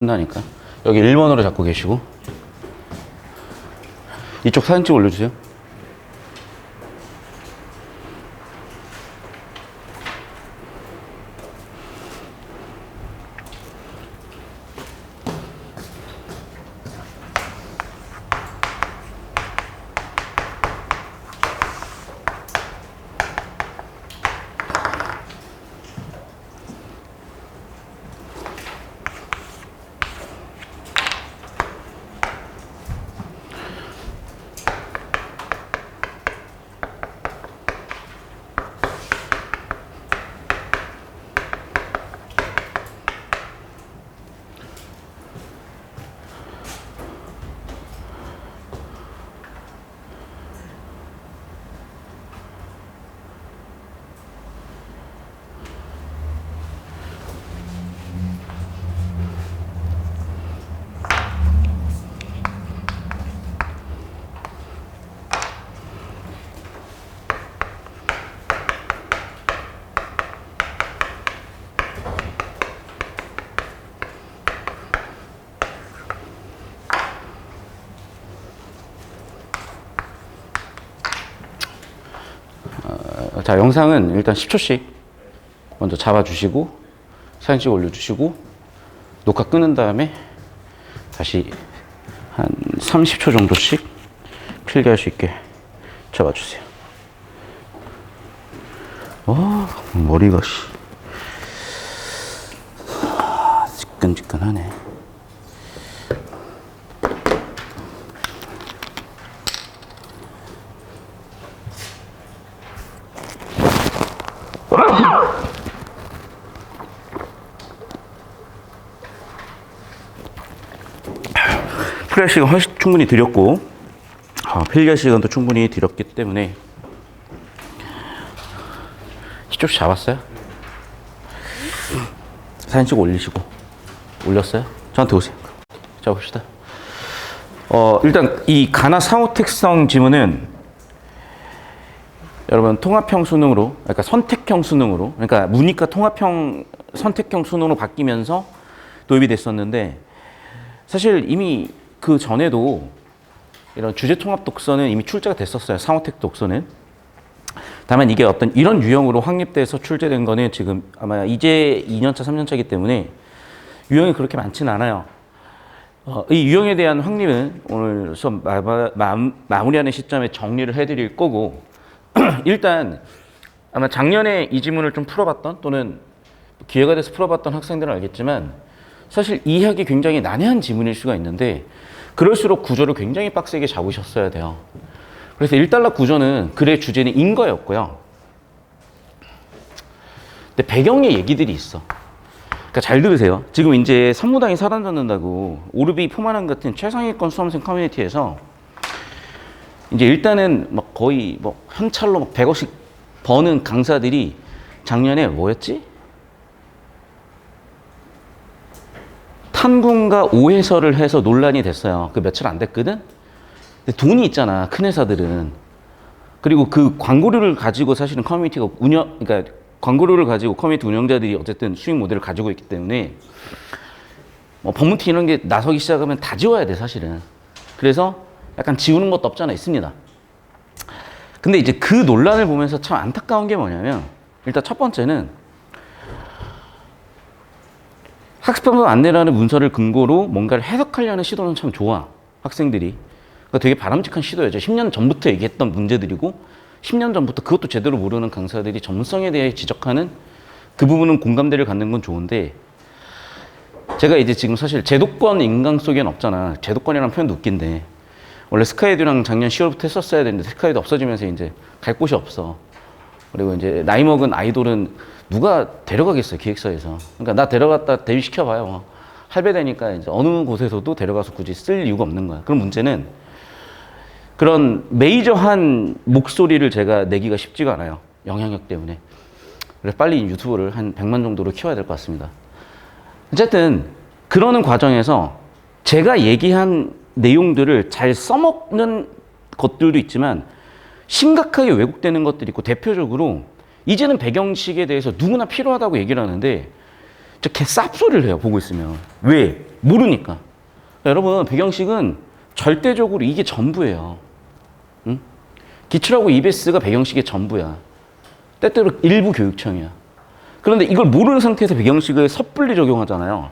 한다니까. 여기 1번으로 잡고 계시고 이쪽 사진 찍어 올려주세요. 자, 영상은 일단 10초씩 먼저 잡아주시고 사진 찍어 올려주시고 녹화 끄는 다음에 다시 한 30초 정도씩 필기할 수 있게 잡아주세요. 머리가 지끈지끈하네. 필기할 시간 훨씬 충분히 드렸고 필기할 시간도 충분히 드렸기 때문에 10초씩 잡았어요? 사진 찍어 올리시고 올렸어요? 저한테 오세요. 자 봅시다. 일단 이 가나 상호 특성 지문은 여러분 통합형 수능으로, 그러니까 선택형 수능으로, 그러니까 문이과 통합형 선택형 수능으로 바뀌면서 도입이 됐었는데, 사실 이미 그 전에도 이런 주제 통합 독서는 이미 출제가 됐었어요. 상호택 독서는. 다만 이게 어떤 이런 유형으로 확립돼서 출제된 거는 지금 아마 이제 2년차, 3년차이기 때문에 유형이 그렇게 많지는 않아요. 이 유형에 대한 확립은 오늘 수업 마무리하는 시점에 정리를 해드릴 거고, 일단 아마 작년에 이 지문을 좀 풀어봤던 또는 기회가 돼서 풀어봤던 학생들은 알겠지만 사실 이해하기 굉장히 난해한 지문일 수가 있는데 그럴수록 구조를 굉장히 빡세게 잡으셨어야 돼요. 그래서 1달러 구조는 글의 주제는 인거였고요. 근데 배경의 얘기들이 있어. 그러니까 잘 들으세요. 지금 이제 산무당이 사단잡는다고 오르비 포만함 같은 최상위권 수험생 커뮤니티에서 이제 일단은 막 거의 뭐 현찰로 막 100억씩 버는 강사들이 작년에 뭐였지? 탄군과 오해설을 해서 논란이 됐어요. 그 며칠 안 됐거든? 근데 돈이 있잖아, 큰 회사들은. 그리고 그 광고료를 가지고 사실은 커뮤니티가 그러니까 광고료를 가지고 커뮤니티 운영자들이 어쨌든 수익 모델을 가지고 있기 때문에 뭐 법무팀 이런 게 나서기 시작하면 다 지워야 돼, 사실은. 그래서 약간 지우는 것도 없잖아, 있습니다. 근데 이제 그 논란을 보면서 참 안타까운 게 뭐냐면, 일단 첫 번째는 학습평가 안내라는 문서를 근거로 뭔가를 해석하려는 시도는 참 좋아, 학생들이. 그러니까 되게 바람직한 시도였죠. 10년 전부터 얘기했던 문제들이고 10년 전부터 그것도 제대로 모르는 강사들이 전문성에 대해 지적하는 그 부분은 공감대를 갖는 건 좋은데, 제가 이제 지금 사실 제도권 인강 속에는 없잖아. 제도권이라는 표현도 웃긴데 원래 스카이드랑 작년 10월부터 했었어야 되는데 스카이드 없어지면서 이제 갈 곳이 없어. 그리고 이제 나이 먹은 아이돌은 누가 데려가겠어요, 기획사에서. 그러니까 나 데려갔다 데뷔시켜봐요. 할배되니까 이제 어느 곳에서도 데려가서 굳이 쓸 이유가 없는 거야. 그럼 문제는 그런 메이저한 목소리를 제가 내기가 쉽지가 않아요, 영향력 때문에. 그래서 빨리 유튜브를 한 100만 정도로 키워야 될 것 같습니다. 어쨌든 그러는 과정에서 제가 얘기한 내용들을 잘 써먹는 것들도 있지만 심각하게 왜곡되는 것들이 있고, 대표적으로 이제는 배경식에 대해서 누구나 필요하다고 얘기를 하는데 저 개 쌉소리를 해요, 보고 있으면. 왜? 모르니까. 여러분, 배경식은 절대적으로 이게 전부예요. 응? 기출하고 EBS가 배경식의 전부야. 때때로 일부 교육청이야. 그런데 이걸 모르는 상태에서 배경식을 섣불리 적용하잖아요.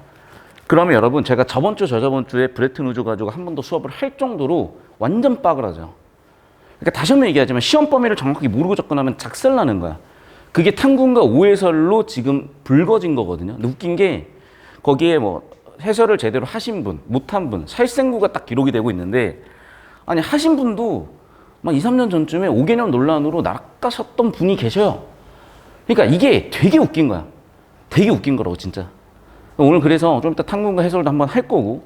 그러면 여러분, 제가 저번 주, 저저번 주에 브레튼 우즈 가지고 한 번 더 수업을 할 정도로 완전 빠그라져. 그러니까 다시 한번 얘기하지만 시험 범위를 정확하게 모르고 접근하면 작살나는 거야. 그게 탐군과 오해설로 지금 불거진 거거든요. 근데 웃긴 게 거기에 뭐 해설을 제대로 하신 분, 못한 분, 살생구가 딱 기록이 되고 있는데, 아니 하신 분도 막 2, 3년 전쯤에 5개년 논란으로 나가셨던 분이 계셔요. 그러니까 이게 되게 웃긴 거야. 되게 웃긴 거라고 진짜. 오늘 그래서 좀 이따 탐군과 해설도 한번 할 거고,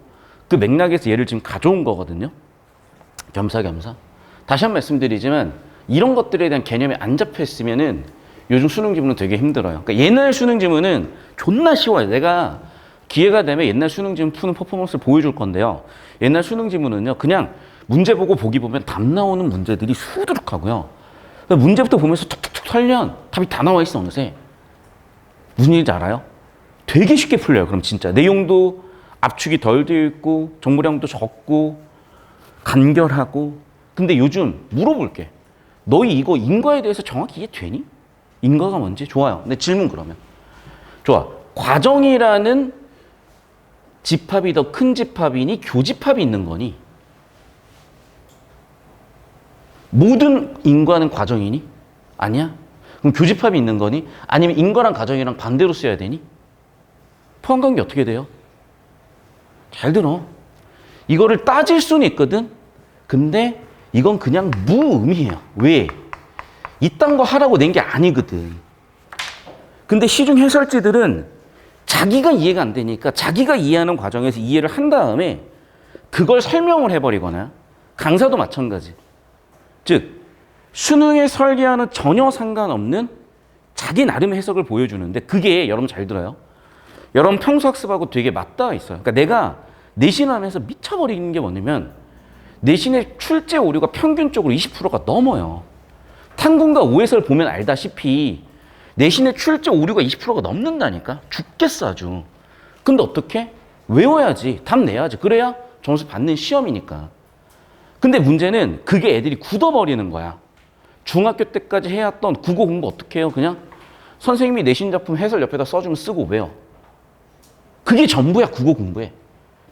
그 맥락에서 얘를 지금 가져온 거거든요. 겸사겸사. 다시 한 번 말씀드리지만 이런 것들에 대한 개념이 안 잡혀 있으면은 요즘 수능 지문은 되게 힘들어요. 그러니까 옛날 수능 지문은 존나 쉬워요. 내가 기회가 되면 옛날 수능 지문 푸는 퍼포먼스를 보여줄 건데요. 옛날 수능 지문은요, 그냥 문제 보고 보기 보면 답 나오는 문제들이 수두룩하고요. 문제부터 보면서 툭툭툭 설면 답이 다 나와 있어, 어느새. 무슨 얘기인지 알아요? 되게 쉽게 풀려요. 그럼 진짜 내용도 압축이 덜 되어 있고 정보량도 적고 간결하고. 근데 요즘 물어볼게. 너희 이거 인과에 대해서 정확히 이해되니? 인과가 뭔지? 좋아요. 근데 질문 그러면. 좋아. 과정이라는 집합이 더 큰 집합이니 교집합이 있는 거니? 모든 인과는 과정이니? 아니야? 그럼 교집합이 있는 거니? 아니면 인과랑 과정이랑 반대로 써야 되니? 포함관계 어떻게 돼요? 잘 들어. 이거를 따질 수는 있거든? 근데 이건 그냥 무의미해요. 왜? 이딴 거 하라고 낸 게 아니거든. 근데 시중 해설지들은 자기가 이해가 안 되니까 자기가 이해하는 과정에서 이해를 한 다음에 그걸 설명을 해버리거나, 강사도 마찬가지. 즉, 수능에 설계하는 전혀 상관없는 자기 나름의 해석을 보여주는데, 그게 여러분 잘 들어요. 여러분 평소 학습하고 되게 맞닿아 있어요. 그러니까 내가 내신하면서 미쳐버리는 게 뭐냐면, 내신의 출제 오류가 평균적으로 20%가 넘어요. 탐군과 오해설 보면 알다시피 내신의 출제 오류가 20%가 넘는다니까. 죽겠어 아주. 근데 어떻게? 외워야지. 답 내야지. 그래야 점수 받는 시험이니까. 근데 문제는 그게 애들이 굳어버리는 거야. 중학교 때까지 해왔던 국어 공부 어떻게 해요? 그냥 선생님이 내신 작품 해설 옆에다 써주면 쓰고 외워. 그게 전부야. 국어 공부에.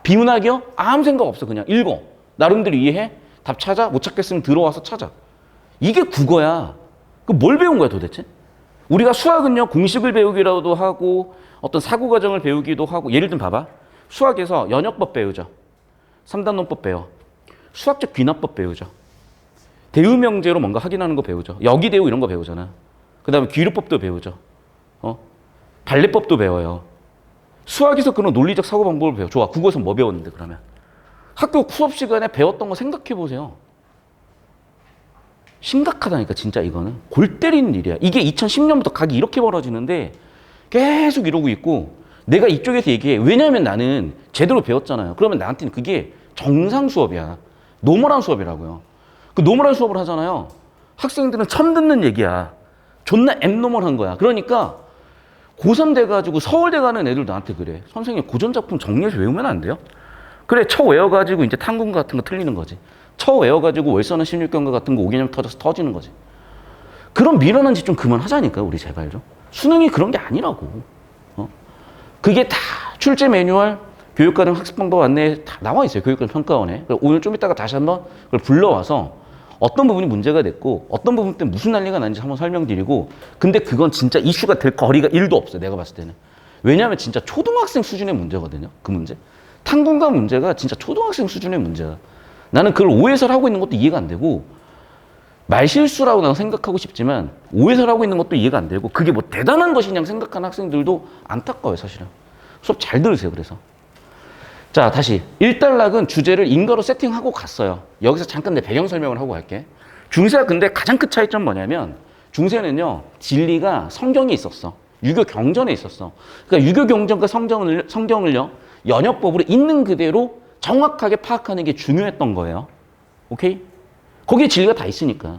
비문학이요? 아무 생각 없어. 그냥 읽어. 나름대로 이해해. 답 찾아. 못 찾겠으면 들어와서 찾아. 이게 국어야. 그 뭘 배운 거야 도대체? 우리가 수학은요, 공식을 배우기라도 하고 어떤 사고 과정을 배우기도 하고. 예를 들면 봐봐. 수학에서 연역법 배우죠. 3단원법 배워. 수학적 귀납법 배우죠. 대우명제로 뭔가 확인하는 거 배우죠. 여기대우 이런 거 배우잖아. 그 다음에 귀류법도 배우죠. 발레법도 배워요. 수학에서 그런 논리적 사고 방법을 배워. 좋아. 국어에서 뭐 배웠는데 그러면? 학교 수업 시간에 배웠던 거 생각해 보세요. 심각하다니까 진짜 이거는. 골 때리는 일이야. 이게 2010년부터 각이 이렇게 벌어지는데 계속 이러고 있고, 내가 이쪽에서 얘기해. 왜냐하면 나는 제대로 배웠잖아요. 그러면 나한테는 그게 정상 수업이야. 노멀한 수업이라고요. 그 노멀한 수업을 하잖아요. 학생들은 처음 듣는 얘기야. 존나 앱노멀한 거야. 그러니까 고3 돼가지고 서울대 가는 애들 나한테 그래. 선생님 고전작품 정리해서 외우면 안 돼요? 그래, 쳐 외워가지고 이제 탐구 같은 거 틀리는 거지. 쳐 외워가지고 월서나 16경과 같은 거 5개념 터져서 터지는 거지. 그런 미련한 짓 좀 그만하자니까, 우리 제발 좀. 수능이 그런 게 아니라고. 그게 다 출제 매뉴얼, 교육과정 학습방법 안내에 다 나와 있어요. 교육과정 평가원에. 오늘 좀 이따가 다시 한번 그걸 불러와서 어떤 부분이 문제가 됐고 어떤 부분 때문에 무슨 난리가 났는지 한번 설명드리고. 근데 그건 진짜 이슈가 될 거리가 1도 없어요. 내가 봤을 때는. 왜냐하면 진짜 초등학생 수준의 문제거든요. 그 문제. 탐군과 문제가 진짜 초등학생 수준의 문제야. 나는 그걸 오해설 하고 있는 것도 이해가 안 되고, 말실수라고 나는 생각하고 싶지만 오해설 하고 있는 것도 이해가 안 되고, 그게 뭐 대단한 것이냐 생각하는 학생들도 안타까워요. 사실은. 수업 잘 들으세요. 그래서. 자, 다시 1단락은 주제를 인과로 세팅하고 갔어요. 여기서 잠깐 내 배경 설명을 하고 갈게. 중세와 근대 가장 큰 차이점 뭐냐면, 중세는요 진리가 성경에 있었어. 유교 경전에 있었어. 그러니까 유교 경전과 성경을요 연역법으로 있는 그대로 정확하게 파악하는 게 중요했던 거예요. 오케이? 거기에 진리가 다 있으니까.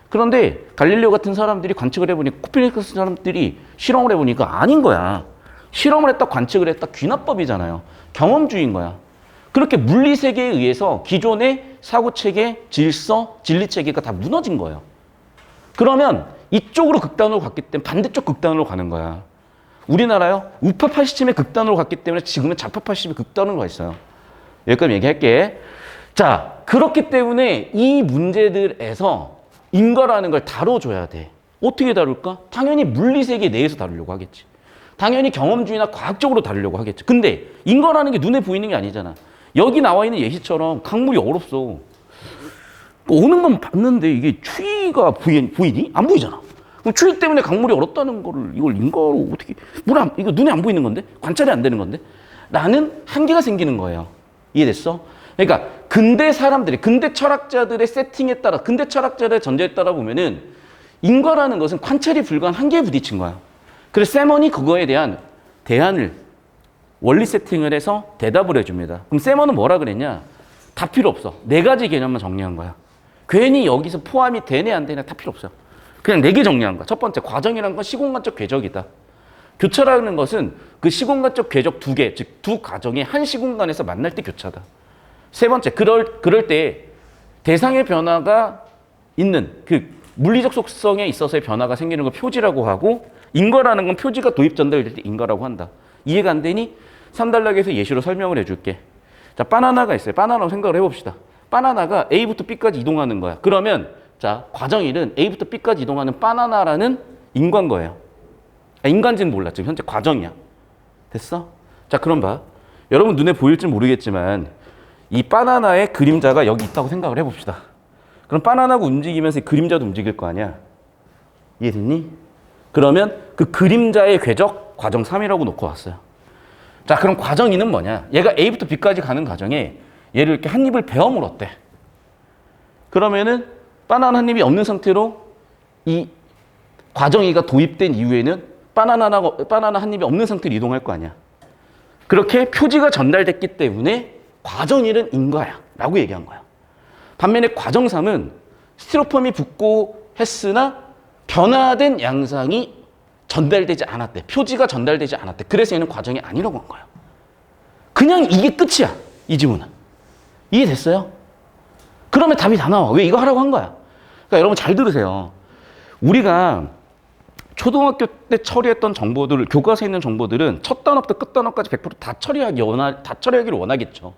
그런데 갈릴레오 같은 사람들이 관측을 해보니까, 코페르니쿠스 사람들이 실험을 해보니까 아닌 거야. 실험을 했다, 관측을 했다, 귀납법이잖아요. 경험주의인 거야. 그렇게 물리세계에 의해서 기존의 사고체계, 질서, 진리체계가 다 무너진 거예요. 그러면 이쪽으로 극단으로 갔기 때문에 반대쪽 극단으로 가는 거야. 우리나라요, 우파 파시즘의 극단으로 갔기 때문에 지금은 좌파 파시즘의 극단으로 가 있어요. 여기까지 얘기할게. 자, 그렇기 때문에 이 문제들에서 인과라는 걸 다뤄줘야 돼. 어떻게 다룰까? 당연히 물리세계 내에서 다루려고 하겠지. 당연히 경험주의나 과학적으로 다루려고 하겠지. 근데 인과라는 게 눈에 보이는 게 아니잖아. 여기 나와 있는 예시처럼 강물이 얼었어. 오는 건 봤는데 이게 추위가 보이니? 안 보이잖아. 그럼 추위 때문에 강물이 얼었다는 거를 이걸 인과로 어떻게, 이거 눈에 안 보이는 건데? 관찰이 안 되는 건데? 라는 한계가 생기는 거예요. 이해됐어? 그러니까 근대 사람들이, 근대 철학자들의 세팅에 따라, 근대 철학자들의 전제에 따라 보면은 인과라는 것은 관찰이 불가한 한계에 부딪힌 거야. 그래서 세먼이 그거에 대한 대안을, 원리 세팅을 해서 대답을 해줍니다. 그럼 세먼은 뭐라 그랬냐? 다 필요 없어. 네 가지 개념만 정리한 거야. 괜히 여기서 포함이 되네 안 되네 다 필요 없어요. 그냥 네 개 정리한 거야. 첫 번째, 과정이라는 건 시공간적 궤적이다. 교차라는 것은 그 시공간적 궤적 두 개, 즉 두 가정이 한 시공간에서 만날 때 교차다. 세 번째, 그럴 때 대상의 변화가 있는 그 물리적 속성에 있어서의 변화가 생기는 걸 표지라고 하고, 인과라는 건 표지가 도입 전달될 때 인과라고 한다. 이해가 안 되니? 3단락에서 예시로 설명을 해줄게. 자, 바나나가 있어요. 바나나로 생각을 해봅시다. 바나나가 A부터 B까지 이동하는 거야. 그러면 자, 과정일은 A부터 B까지 이동하는 바나나라는 인과인 거예요. 인간지는 몰라. 지금 현재 과정이야. 됐어? 자, 그럼 봐. 여러분 눈에 보일지 모르겠지만 이 바나나의 그림자가 여기 있다고 생각을 해봅시다. 그럼 바나나가 움직이면서 이 그림자도 움직일 거 아니야. 이해됐니? 그러면 그 그림자의 궤적 과정 3이라고 놓고 왔어요. 자, 그럼 과정 2는 뭐냐? 얘가 A부터 B까지 가는 과정에 얘를 이렇게 한 입을 베어 물었대. 그러면은 바나나 한 입이 없는 상태로 이 과정 2가 도입된 이후에는 바나나 한 입이 없는 상태로 이동할 거 아니야. 그렇게 표지가 전달됐기 때문에 과정 1은 인과야 라고 얘기한 거야. 반면에 과정 3은 스티로폼이 붙고 했으나 변화된 양상이 전달되지 않았대. 표지가 전달되지 않았대. 그래서 얘는 과정이 아니라고 한 거야. 그냥 이게 끝이야. 이 지문은. 이해됐어요? 그러면 답이 다 나와. 왜 이거 하라고 한 거야? 그러니까 여러분 잘 들으세요. 우리가 초등학교 때 처리했던 정보들을, 교과서에 있는 정보들은 첫 단원부터 끝 단원까지 100%다 처리하기를 원하겠죠.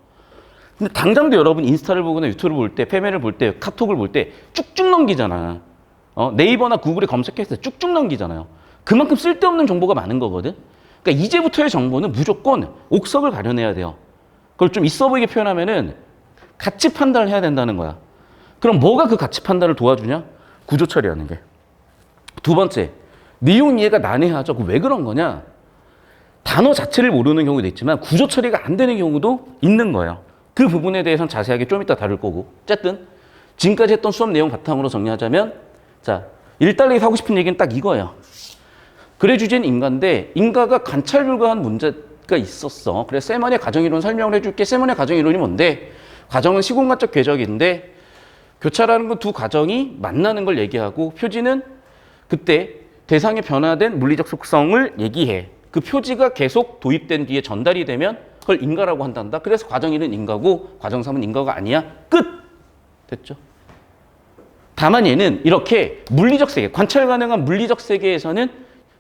근데 당장도 여러분 인스타를 보거나 유튜브를 볼 때, 페메를 볼 때, 카톡을 볼 때 쭉쭉 넘기잖아. 네이버나 구글에 검색했을 때 쭉쭉 넘기잖아요. 그만큼 쓸데없는 정보가 많은 거거든. 그러니까 이제부터의 정보는 무조건 옥석을 가려내야 돼요. 그걸 좀 있어 보이게 표현하면은 가치 판단을 해야 된다는 거야. 그럼 뭐가 그 가치 판단을 도와주냐? 구조 처리하는 게. 두 번째, 내용 이해가 난해하죠. 왜 그런 거냐? 단어 자체를 모르는 경우도 있지만 구조 처리가 안 되는 경우도 있는 거예요. 그 부분에 대해서는 자세하게 좀 이따 다룰 거고. 어쨌든 지금까지 했던 수업 내용 바탕으로 정리하자면, 자, 1달러에서 하고 싶은 얘기는 딱 이거예요. 글의 주제는 인과인데 인과가 관찰 불가한 문제가 있었어. 그래서 세먼의 가정이론 설명을 해줄게. 세먼의 가정이론이 뭔데? 가정은 시공간적 궤적인데 교차라는 건 두 가정이 만나는 걸 얘기하고, 표지는 그때 대상의 변화된 물리적 속성을 얘기해. 그 표지가 계속 도입된 뒤에 전달이 되면 그걸 인과라고 한단다. 그래서 과정 1은 인과고 과정 3은 인과가 아니야. 끝! 됐죠? 다만 얘는 이렇게 물리적 세계, 관찰 가능한 물리적 세계에서는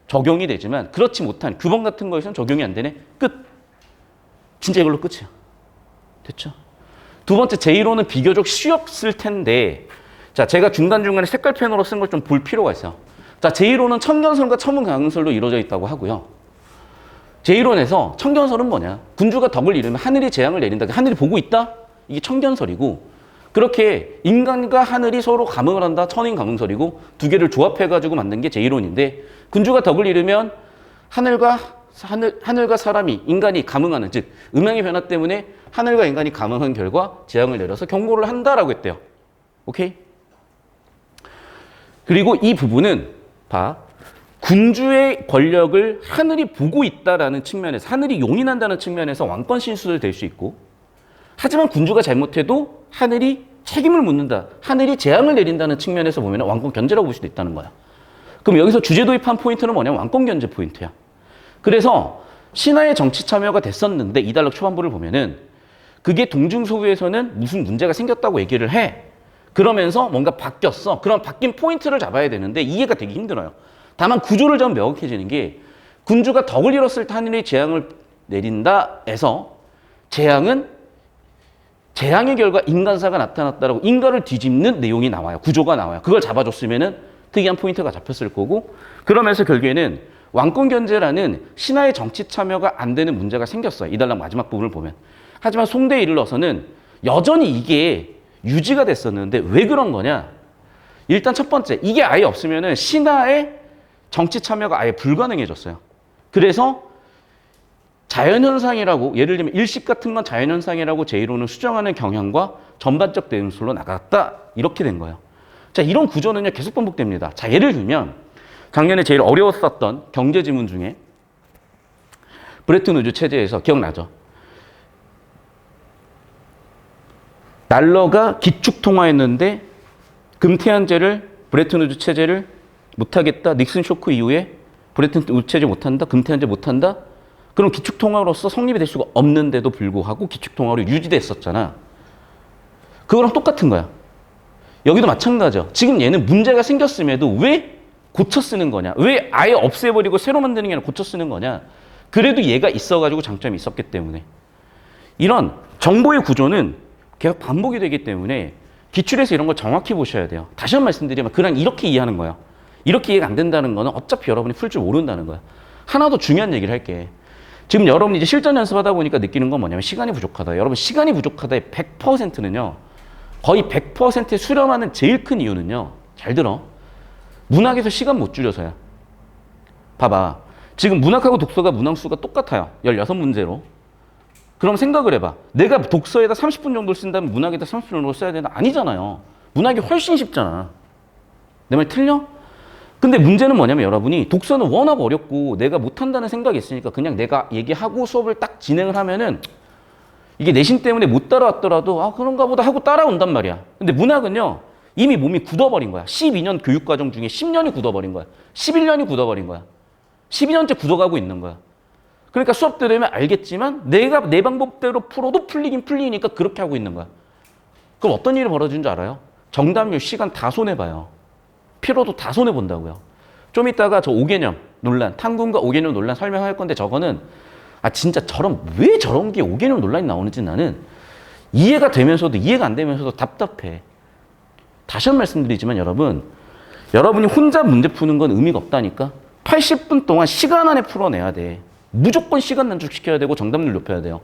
적용이 되지만 그렇지 못한 규범 같은 거에서는 적용이 안 되네. 끝! 진짜 이걸로 끝이야. 됐죠? 두 번째, 제1호는 비교적 쉬웠을 텐데, 자, 제가 중간중간에 색깔펜으로 쓴 걸 좀 볼 필요가 있어요. 자, 제1호는 청견설과 첨음강설로 이루어져 있다고 하고요. 제1호에서 청견설은 뭐냐? 군주가 덕을 이루면 하늘이 재앙을 내린다. 하늘이 보고 있다? 이게 청견설이고, 그렇게 인간과 하늘이 서로 감응을 한다. 천인감응설이고, 두 개를 조합해가지고 만든 게 제1호인데, 군주가 덕을 이루면 하늘과 사람이, 인간이 감응하는, 즉 음양의 변화 때문에 하늘과 인간이 감응한 결과 재앙을 내려서 경고를 한다라고 했대요. 오케이? 그리고 이 부분은 봐. 군주의 권력을 하늘이 보고 있다라는 측면에서, 하늘이 용인한다는 측면에서 왕권 신수를 될 수 있고, 하지만 군주가 잘못해도 하늘이 책임을 묻는다, 하늘이 재앙을 내린다는 측면에서 보면 왕권 견제라고 볼 수도 있다는 거야. 그럼 여기서 주제 도입한 포인트는 뭐냐면 왕권 견제 포인트야. 그래서 신하의 정치 참여가 됐었는데 이달락 초반부를 보면은 그게 동중소부에서는 무슨 문제가 생겼다고 얘기를 해. 그러면서 뭔가 바뀌었어. 그럼 바뀐 포인트를 잡아야 되는데 이해가 되게 힘들어요. 다만 구조를 좀 명확해지는 게 군주가 덕을 잃었을 때 하늘이 재앙을 내린다에서 재앙은 재앙의 결과 인간사가 나타났다라고 인간을 뒤집는 내용이 나와요. 구조가 나와요. 그걸 잡아줬으면은 특이한 포인트가 잡혔을 거고 그러면서 결국에는 왕권 견제라는 신하의 정치 참여가 안 되는 문제가 생겼어요. 이달락 마지막 부분을 보면. 하지만 송대에 이르러서는 여전히 이게 유지가 됐었는데 왜 그런 거냐? 일단 첫 번째, 이게 아예 없으면은 신하의 정치 참여가 아예 불가능해졌어요. 그래서 자연현상이라고, 예를 들면 일식 같은 건 자연현상이라고 제1호는 수정하는 경향과 전반적 대응술로 나갔다. 이렇게 된 거예요. 자, 이런 구조는요, 계속 반복됩니다. 자, 예를 들면, 작년에 제일 어려웠었던 경제 지문 중에 브레튼 우즈 체제에서 기억나죠? 달러가 기축 통화했는데 금태한제를 브레튼 우즈 체제를 못하겠다. 닉슨 쇼크 이후에 브레튼 우즈 체제 못한다. 금태한제 못한다. 그럼 기축 통화로서 성립이 될 수가 없는데도 불구하고 기축 통화로 유지됐었잖아. 그거랑 똑같은 거야. 여기도 마찬가지야. 지금 얘는 문제가 생겼음에도 왜 고쳐 쓰는 거냐? 왜 아예 없애버리고 새로 만드는 게 아니라 고쳐 쓰는 거냐? 그래도 얘가 있어가지고 장점이 있었기 때문에. 이런 정보의 구조는 계속 반복이 되기 때문에 기출에서 이런 걸 정확히 보셔야 돼요. 다시 한 번 말씀드리면 그냥 이렇게 이해하는 거야. 이렇게 이해가 안 된다는 거는 어차피 여러분이 풀 줄 모른다는 거야. 하나 더 중요한 얘기를 할게. 지금 여러분이 이제 실전 연습하다 보니까 느끼는 건 뭐냐면 시간이 부족하다. 여러분 시간이 부족하다의 100%는요. 거의 100%에 수렴하는 제일 큰 이유는요. 잘 들어. 문학에서 시간 못 줄여서야. 봐봐. 지금 문학하고 독서가 문항수가 똑같아요. 16문제로. 그럼 생각을 해봐. 내가 독서에다 30분 정도를 쓴다면 문학에다 30분 정도 써야 되나? 아니잖아요. 문학이 훨씬 쉽잖아. 내 말 틀려? 근데 문제는 뭐냐면 여러분이 독서는 워낙 어렵고 내가 못한다는 생각이 있으니까 그냥 내가 얘기하고 수업을 딱 진행을 하면은 이게 내신 때문에 못 따라왔더라도 아 그런가 보다 하고 따라온단 말이야. 근데 문학은요. 이미 몸이 굳어버린 거야. 12년 교육과정 중에 10년이 굳어버린 거야. 11년이 굳어버린 거야. 12년째 굳어가고 있는 거야. 그러니까 수업 들으면 알겠지만 내가 내 방법대로 풀어도 풀리긴 풀리니까 그렇게 하고 있는 거야. 그럼 어떤 일이 벌어지는 줄 알아요? 정답률, 시간 다 손해봐요. 피로도 다 손해본다고요. 좀 이따가 저 5개념 논란, 탐군과 5개념 논란 설명할 건데 저거는 아 진짜 왜 저런 게 5개념 논란이 나오는지 나는 이해가 되면서도 이해가 안 되면서도 답답해. 다시 한 번 말씀드리지만 여러분이 혼자 문제 푸는 건 의미가 없다니까. 80분 동안 시간 안에 풀어내야 돼. 무조건 시간 단축시켜야 되고 정답률 높여야 돼요.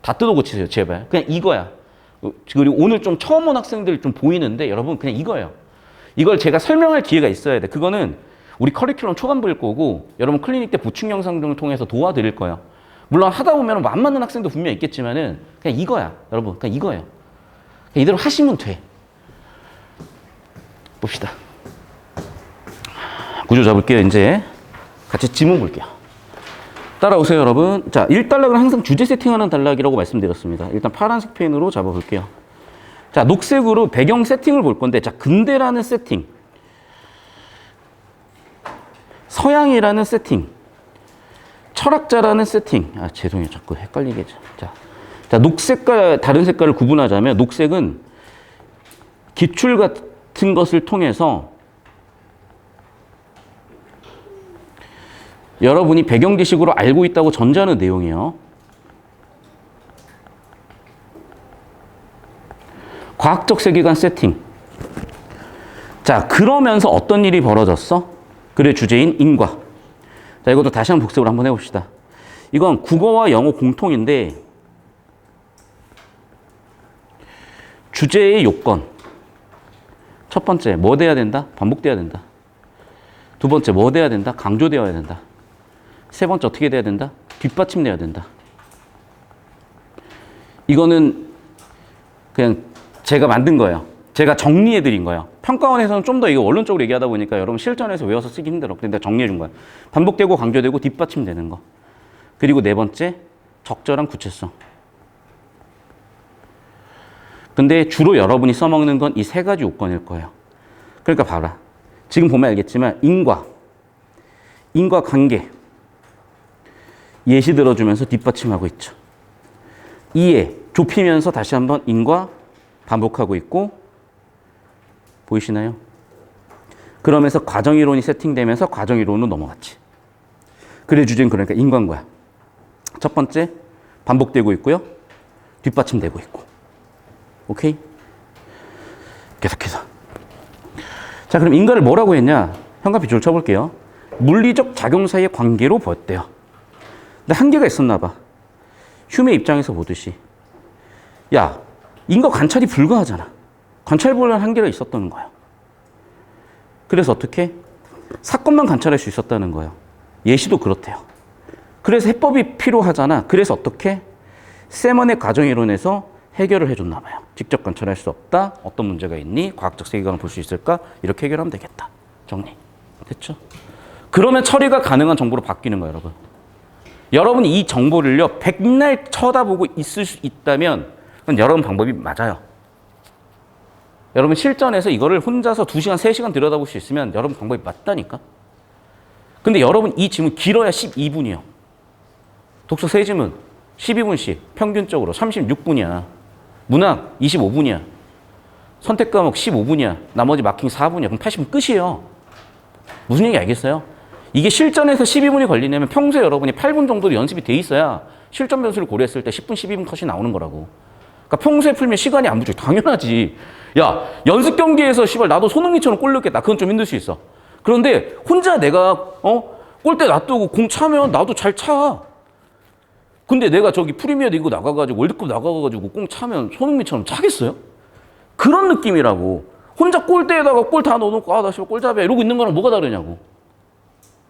다 뜯어 고치세요, 제발. 그냥 이거야. 그리고 오늘 좀 처음 온 학생들 좀 보이는데 여러분 그냥 이거예요. 이걸 제가 설명할 기회가 있어야 돼. 그거는 우리 커리큘럼 초반부일 거고 여러분 클리닉 때 보충 영상 등을 통해서 도와드릴 거예요. 물론 하다 보면 안 맞는 학생도 분명히 있겠지만은 그냥 이거야. 여러분 그냥 이거예요. 그냥 이대로 하시면 돼. 봅시다. 구조 잡을게요. 이제 같이 지문 볼게요. 따라오세요, 여러분. 자, 1단락은 항상 주제 세팅하는 단락이라고 말씀드렸습니다. 일단 파란색 펜으로 잡아볼게요. 자, 녹색으로 배경 세팅을 볼 건데, 자, 근대라는 세팅, 서양이라는 세팅, 철학자라는 세팅. 아, 죄송해요. 자꾸 헷갈리게. 자, 녹색과 다른 색깔을 구분하자면, 녹색은 기출 같은 것을 통해서 여러분이 배경 지식으로 알고 있다고 전제하는 내용이에요. 과학적 세계관 세팅. 자, 그러면서 어떤 일이 벌어졌어? 글의 주제인 인과. 자, 이것도 다시 한번 복습을 한번 해봅시다. 이건 국어와 영어 공통인데 주제의 요건. 첫 번째, 뭐 돼야 된다? 반복돼야 된다. 두 번째, 뭐 돼야 된다? 강조되어야 된다. 세 번째, 어떻게 돼야 된다? 뒷받침돼야 된다. 이거는 그냥 제가 만든 거예요. 제가 정리해드린 거예요. 평가원에서는 좀 더 이거 원론적으로 얘기하다 보니까 여러분 실전에서 외워서 쓰기 힘들어. 근데 내가 정리해준 거야. 반복되고 강조되고 뒷받침되는 거. 그리고 네 번째, 적절한 구체성. 근데 주로 여러분이 써먹는 건 이 세 가지 요건일 거예요. 그러니까 봐라. 지금 보면 알겠지만 인과 관계, 예시 들어주면서 뒷받침하고 있죠. 이해, 좁히면서 다시 한번 인과 반복하고 있고, 보이시나요? 그러면서 과정이론이 세팅되면서 과정이론으로 넘어갔지. 그래 주제는 그러니까 인과인 첫 번째, 반복되고 있고요. 뒷받침되고 있고. 오케이? 계속해서. 자, 그럼 인과를 뭐라고 했냐? 현관비 줄 쳐볼게요. 물리적 작용 사이의 관계로 보였대요. 근데 한계가 있었나 봐. 휴메 입장에서 보듯이. 야, 인과 관찰이 불가하잖아. 관찰 불가한 한계가 있었다는 거야. 그래서 어떻게? 사건만 관찰할 수 있었다는 거예요. 예시도 그렇대요. 그래서 해법이 필요하잖아. 그래서 어떻게? 세먼의 가정이론에서 해결을 해줬나 봐요. 직접 관찰할 수 없다. 어떤 문제가 있니? 과학적 세계관을 볼 수 있을까? 이렇게 해결하면 되겠다. 정리. 됐죠? 그러면 처리가 가능한 정보로 바뀌는 거예요, 여러분. 여러분이 이 정보를요, 백날 쳐다보고 있을 수 있다면 그건 여러분 방법이 맞아요. 여러분 실전에서 이거를 혼자서 2시간, 3시간 들여다볼 수 있으면 여러분 방법이 맞다니까. 근데 여러분 이 지문 길어야 12분이요. 독서 3지문 12분씩 평균적으로 36분이야. 문학 25분이야. 선택 과목 15분이야. 나머지 마킹 4분이야. 그럼 80분 끝이에요. 무슨 얘기 알겠어요? 이게 실전에서 12분이 걸리려면 평소에 여러분이 8분 정도 연습이 돼 있어야 실전 변수를 고려했을 때 10분, 12분 컷이 나오는 거라고. 그러니까 평소에 풀면 시간이 안 부족해. 당연하지. 야, 연습 경기에서 씨발 나도 손흥민처럼 골 넣겠다. 그건 좀 힘들 수 있어. 그런데 혼자 내가 골대 놔두고 공 차면 나도 잘 차. 근데 내가 저기 프리미어리그 나가가지고 월드컵 나가가지고 공 차면 손흥민처럼 차겠어요? 그런 느낌이라고. 혼자 골대에다가 골 다 넣어놓고 아, 나 씨발 골잡이야 이러고 있는 거랑 뭐가 다르냐고.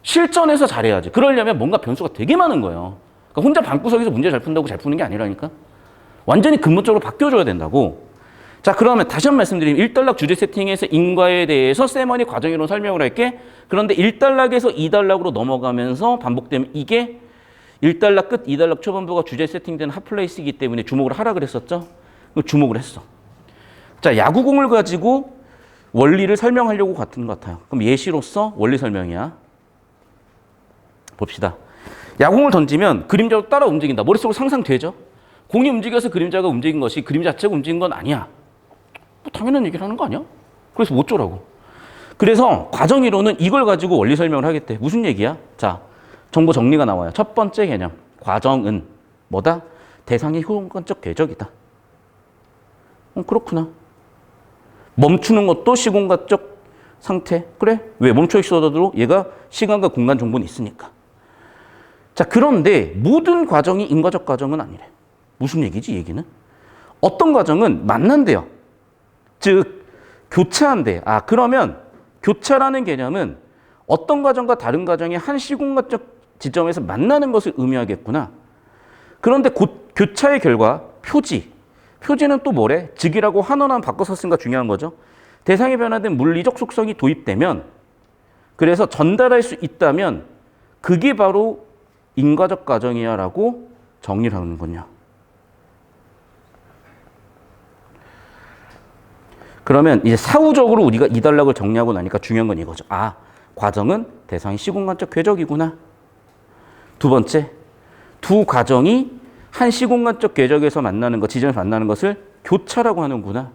실전에서 잘해야지. 그러려면 뭔가 변수가 되게 많은 거예요. 그러니까 혼자 방구석에서 문제 잘 푼다고 잘 푸는 게 아니라니까. 완전히 근본적으로 바뀌어줘야 된다고. 자, 그러면 다시 한번 말씀드리면 1단락 주제 세팅에서 인과에 대해서 세머니 과정이론 설명을 할게. 그런데 1단락에서 2단락으로 넘어가면서 반복되면 이게 1단락 끝, 2단락 초반부가 주제 세팅되는 핫플레이스이기 때문에 주목을 하라 그랬었죠? 주목을 했어. 자, 야구공을 가지고 원리를 설명하려고 같은 것 같아요. 그럼 예시로서 원리 설명이야. 봅시다. 야공을 던지면 그림자로 따라 움직인다. 머릿속으로 상상되죠? 공이 움직여서 그림자가 움직인 것이 그림 자체가 움직인 건 아니야. 뭐 당연한 얘기를 하는 거 아니야? 그래서 못 쪼라고. 그래서 과정이론은 이걸 가지고 원리 설명을 하겠대. 무슨 얘기야? 자, 정보 정리가 나와요. 첫 번째 개념. 과정은 뭐다? 대상의 효용관적 궤적이다. 그렇구나. 멈추는 것도 시공간적 상태. 그래? 왜? 멈춰 있어도 얘가 시간과 공간 정보는 있으니까. 자, 그런데 모든 과정이 인과적 과정은 아니래. 무슨 얘기지, 얘기는? 어떤 과정은 만난대요. 즉, 교차한대. 아, 그러면 교차라는 개념은 어떤 과정과 다른 과정이 한 시공간적 지점에서 만나는 것을 의미하겠구나. 그런데 교차의 결과 표지. 표지는 또 뭐래? 즉이라고 한원한 바꿔서 쓴 거 중요한 거죠. 대상에 변화된 물리적 속성이 도입되면, 그래서 전달할 수 있다면 그게 바로 인과적 과정이야 라고 정리를 하는군요. 그러면 이제 사후적으로 우리가 이 단락을 정리하고 나니까 중요한 건 이거죠. 아, 과정은 대상의 시공간적 궤적이구나. 두 번째, 두 과정이 한 시공간적 궤적에서 만나는 것, 지점에서 만나는 것을 교차라고 하는구나.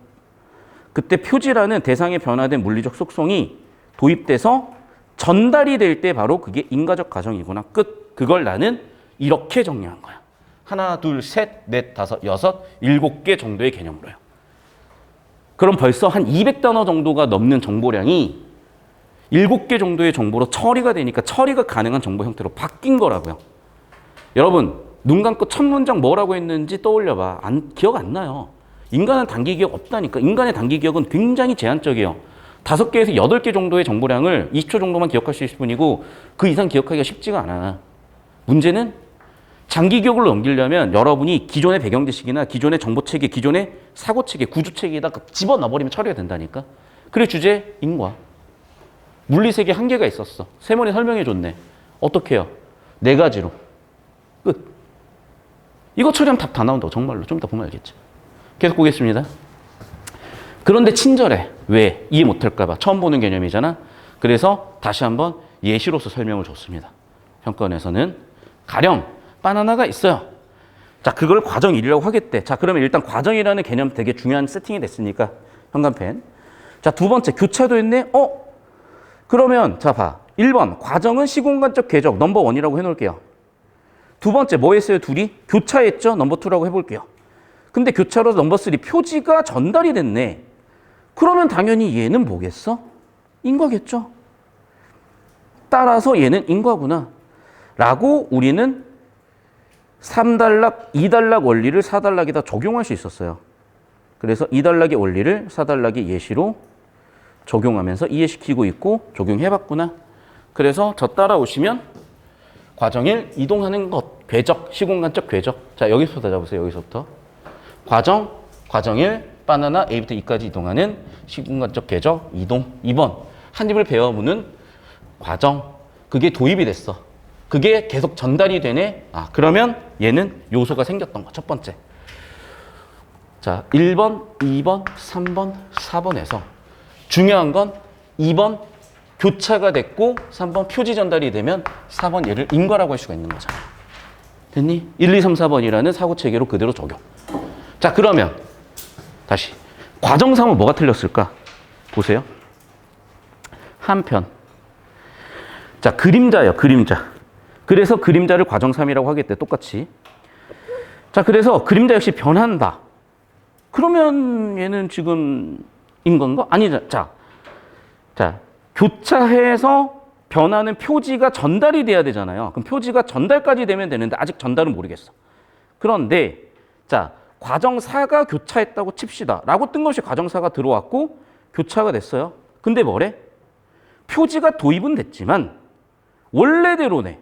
그때 표지라는 대상에 변화된 물리적 속성이 도입돼서 전달이 될 때 바로 그게 인과적 과정이구나. 끝. 그걸 나는 이렇게 정리한 거야. 하나, 둘, 셋, 넷, 다섯, 여섯, 7개 정도의 개념으로요. 그럼 벌써 한 200단어 정도가 넘는 정보량이 7개 정도의 정보로 처리가 되니까 처리가 가능한 정보 형태로 바뀐 거라고요. 여러분, 눈 감고 첫 문장 뭐라고 했는지 떠올려봐. 기억 안 나요. 인간은 단기 기억 없다니까. 인간의 단기 기억은 굉장히 제한적이에요. 5개에서 8개 정도의 정보량을 20초 정도만 기억할 수 있을 뿐이고 그 이상 기억하기가 쉽지가 않아. 문제는 장기 기억을 넘기려면 여러분이 기존의 배경 지식이나 기존의 정보체계, 기존의 사고체계, 구조체계에다가 집어넣어버리면 처리가 된다니까. 그래 주제 인과. 물리세계 한계가 있었어. 세모니 설명해줬네. 어떻게 해요? 4가지로. 끝. 이거 처리하면 답 다 나온다고 정말로. 좀 이따 보면 알겠지. 계속 보겠습니다. 그런데 친절해. 왜? 이해 못할까 봐. 처음 보는 개념이잖아. 그래서 다시 한번 예시로서 설명을 줬습니다. 평가원에서는 가령 바나나가 있어요. 자, 그걸 과정 1이라고 하겠대. 자, 그러면 일단 과정이라는 개념 되게 중요한 세팅이 됐으니까 현관펜. 자, 두 번째 교차도 있네. 그러면 자, 봐. 1번 과정은 시공간적 궤적 넘버 1이라고 해놓을게요. 두 번째 뭐 했어요? 둘이 교차했죠? 넘버 2라고 해볼게요. 근데 교차로 넘버 3 표지가 전달이 됐네. 그러면 당연히 얘는 뭐겠어? 인과겠죠. 따라서 얘는 인과구나 라고 우리는 3단락, 2단락 원리를 4단락에다 적용할 수 있었어요. 그래서 2단락의 원리를 4단락의 예시로 적용하면서 이해시키고 있고 적용해봤구나. 그래서 저 따라오시면 과정 1 이동하는 것, 궤적, 시공간적 궤적. 자, 여기서부터 잡으세요. 여기서부터. 과정 1 바나나 A부터 E까지 이동하는 시공간적 궤적 이동. 2번 한 입을 베어무는 과정. 그게 도입이 됐어. 그게 계속 전달이 되네. 그러면 얘는 요소가 생겼던 거. 첫 번째. 자, 1번, 2번, 3번, 4번에서 중요한 건 2번 교차가 됐고 3번 표지 전달이 되면 4번 얘를 인과라고 할 수가 있는 거잖아. 됐니? 1, 2, 3, 4번이라는 사고 체계로 그대로 적용. 자, 그러면 다시 과정 3은 뭐가 틀렸을까? 보세요. 한편. 자, 그림자예요. 그림자. 그래서 그림자를 과정 3이라고 하겠대. 똑같이. 자, 그래서 그림자 역시 변한다. 그러면 얘는 지금 인건가? 아니죠. 자, 교차해서 변하는 표지가 전달이 돼야 되잖아요. 그럼 표지가 전달까지 되면 되는데 아직 전달은 모르겠어. 그런데 자, 과정 4가 교차했다고 칩시다. 라고 뜬금없이 과정 4가 들어왔고 교차가 됐어요. 근데 뭐래? 표지가 도입은 됐지만 원래대로네.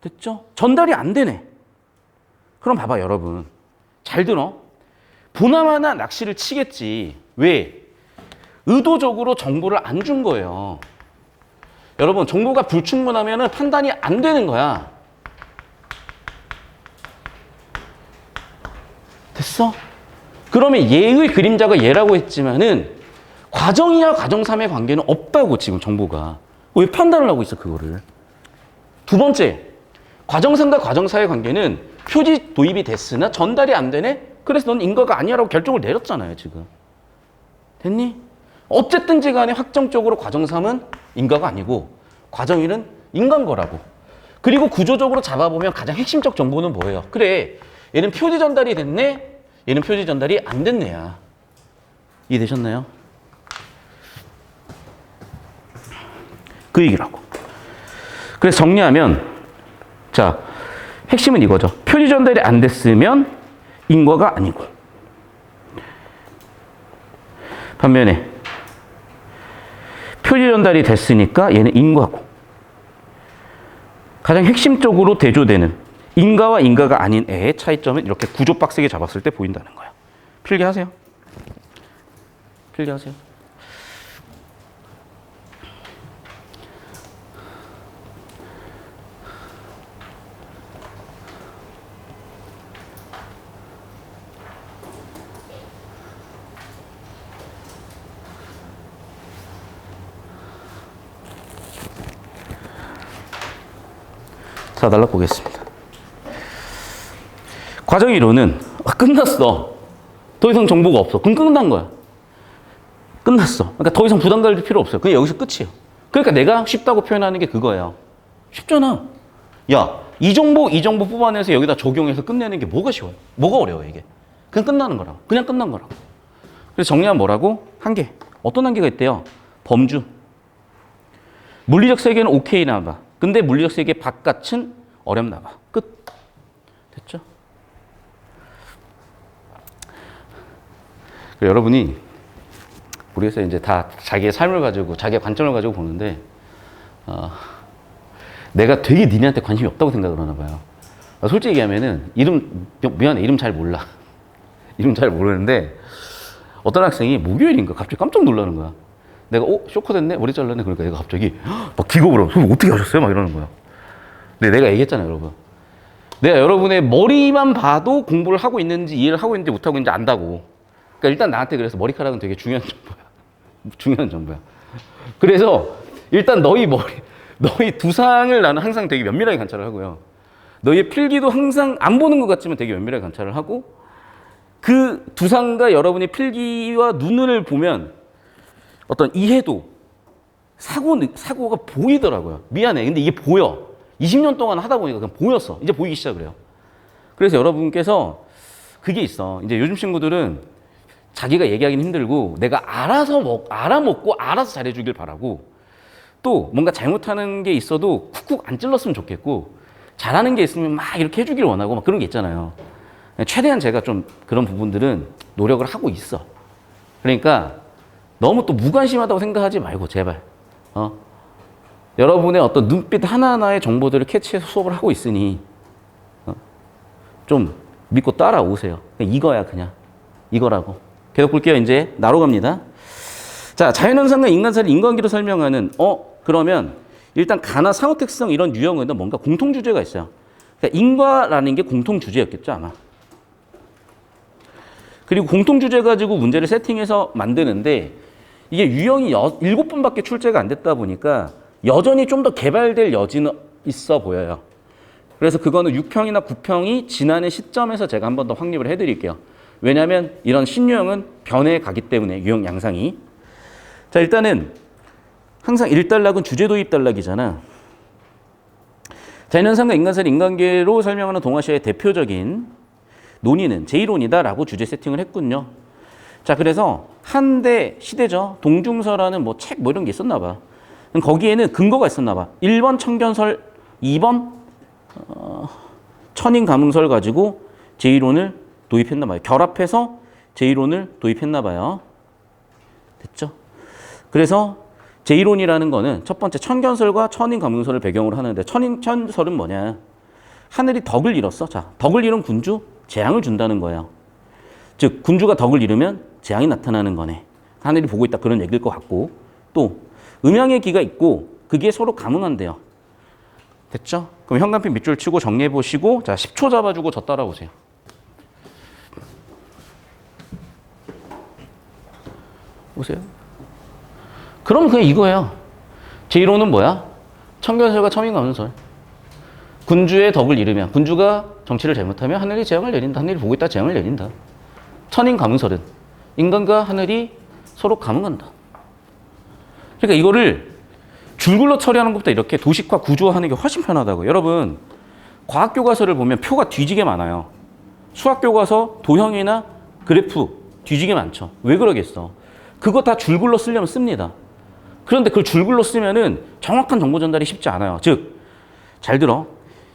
됐죠? 전달이 안 되네. 그럼 봐봐, 여러분. 잘 들어. 보나마나 낚시를 치겠지. 왜? 의도적으로 정보를 안 준 거예요. 여러분, 정보가 불충분하면 판단이 안 되는 거야. 됐어? 그러면 얘의 그림자가 얘라고 했지만은 과정이야 과정 3의 관계는 없다고 지금 정보가. 왜 판단을 하고 있어, 그거를. 두 번째, 과정 3과 과정 4의 관계는 표지 도입이 됐으나 전달이 안 되네? 그래서 넌 인과가 아니야라고 결정을 내렸잖아요, 지금. 됐니? 어쨌든지 간에 확정적으로 과정 3은 인과가 아니고 과정 1은 인간 거라고. 그리고 구조적으로 잡아보면 가장 핵심적 정보는 뭐예요? 그래, 얘는 표지 전달이 됐네? 얘는 표지 전달이 안 됐네야. 이해되셨나요? 그 얘기라고. 그래서 정리하면, 자, 핵심은 이거죠. 표지 전달이 안 됐으면 인과가 아니고, 반면에 표지 전달이 됐으니까 얘는 인과고, 가장 핵심적으로 대조되는 인과와 인과가 아닌 애의 차이점은 이렇게 구조 빡세게 잡았을 때 보인다는 거야. 필기하세요. 필기하세요. 자, 날라보겠습니다. 과정 이론은 끝났어. 더 이상 정보가 없어. 그럼 끝난 거야. 끝났어. 그러니까 더 이상 부담 가질 필요 없어요. 그냥 여기서 끝이에요. 그러니까 내가 쉽다고 표현하는 게 그거예요. 쉽잖아. 야, 이 정보 뽑아내서 여기다 적용해서 끝내는 게 뭐가 쉬워요? 뭐가 어려워요, 이게? 그냥 끝나는 거라고. 그냥 끝난 거라고. 그래서 정리하면 뭐라고? 한계. 어떤 한계가 있대요? 범주. 물리적 세계는 오케이 나봐. 근데 물리적 세계 바깥은 어렵나 봐. 끝. 됐죠? 여러분이 모르겠어요. 이제 다 자기의 삶을 가지고, 자기의 관점을 가지고 보는데, 내가 되게 니네한테 관심이 없다고 생각을 하나 봐요. 솔직히 얘기하면은, 미안해. 이름 잘 몰라. 이름 잘 모르는데, 어떤 학생이 목요일인가 갑자기 깜짝 놀라는 거야. 내가 쇼크됐네? 머리 잘랐네? 그러니까 얘가 갑자기 막 기겁을 하고, 선생님 어떻게 하셨어요? 막 이러는 거야. 근데 내가 얘기했잖아요, 여러분. 내가 여러분의 머리만 봐도 공부를 하고 있는지 이해를 하고 있는지 못하고 있는지 안다고. 그러니까 일단 나한테 그래서 머리카락은 되게 중요한 정보야. 중요한 정보야. 그래서 일단 너희 두상을 나는 항상 되게 면밀하게 관찰을 하고요. 너의 필기도 항상 안 보는 것 같지만 되게 면밀하게 관찰을 하고 그 두상과 여러분의 필기와 눈을 보면 어떤 이해도 사고가 보이더라고요. 미안해. 근데 이게 보여. 20년 동안 하다 보니까 그냥 보였어. 이제 보이기 시작을 해요. 그래서 여러분께서 그게 있어. 이제 요즘 친구들은 자기가 얘기하기는 힘들고 내가 알아먹고 알아서 잘해주길 바라고 또 뭔가 잘못하는 게 있어도 쿡쿡 안 찔렀으면 좋겠고 잘하는 게 있으면 막 이렇게 해주길 원하고 막 그런 게 있잖아요. 최대한 제가 좀 그런 부분들은 노력을 하고 있어. 그러니까 너무 또 무관심하다고 생각하지 말고 제발 여러분의 어떤 눈빛 하나하나의 정보들을 캐치해서 수업을 하고 있으니 좀 믿고 따라오세요. 이거야 그냥 이거라고. 계속 볼게요. 이제 나로 갑니다. 자, 자연현상과 인간사를 인과관계로 설명하는 그러면 일단 가나 상호 특성 이런 유형에는 뭔가 공통 주제가 있어요. 그러니까 인과라는 게 공통 주제였겠죠 아마. 그리고 공통 주제 가지고 문제를 세팅해서 만드는데 이게 유형이 7번밖에 출제가 안 됐다 보니까 여전히 좀 더 개발될 여지는 있어 보여요. 그래서 그거는 6평이나 9평이 지나는 시점에서 제가 한 번 더 확립을 해드릴게요. 왜냐하면 이런 신유형은 변해 가기 때문에 유형 양상이. 자, 일단은 항상 1단락은 주제 도입 단락이잖아. 자연현상과 인간사를 인간계로 설명하는 동아시아의 대표적인 논의는 제1론이다라고 주제 세팅을 했군요. 자, 그래서 한대 시대죠. 동중서라는 뭐 책 뭐 이런 게 있었나 봐. 거기에는 근거가 있었나 봐. 1번 청견설, 2번 천인가문설 가지고 제1론을 도입했나 봐요. 결합해서 제1론을 도입했나 봐요. 됐죠? 그래서 제1론이라는 거는 첫 번째 천견설과 천인가문설을 배경으로 하는데 천설은 뭐냐? 하늘이 덕을 잃었어. 자, 덕을 잃은 군주 재앙을 준다는 거예요. 즉 군주가 덕을 잃으면 재앙이 나타나는 거네. 하늘이 보고 있다 그런 얘기일 것 같고 또 음양의 기가 있고 그게 서로 가문한대요. 됐죠? 그럼 현관핀 밑줄 치고 정리해 보시고 자 10초 잡아주고 저 따라오세요. 보세요. 그럼 그냥 이거예요. 제1호는 뭐야? 청견설과 천인가문설. 군주의 덕을 잃으면 군주가 정치를 잘못하면 하늘이 재앙을 내린다. 하늘이 보고 있다 재앙을 내린다. 천인가문설은 인간과 하늘이 서로 가문한다. 그러니까 이거를 줄글러 처리하는 것보다 이렇게 도식화 구조화하는 게 훨씬 편하다고요. 여러분 과학 교과서를 보면 표가 뒤지게 많아요. 수학 교과서 도형이나 그래프 뒤지게 많죠. 왜 그러겠어? 그거 다 줄글러 쓰려면 씁니다. 그런데 그걸 줄글러 쓰면은 정확한 정보 전달이 쉽지 않아요. 즉, 잘 들어.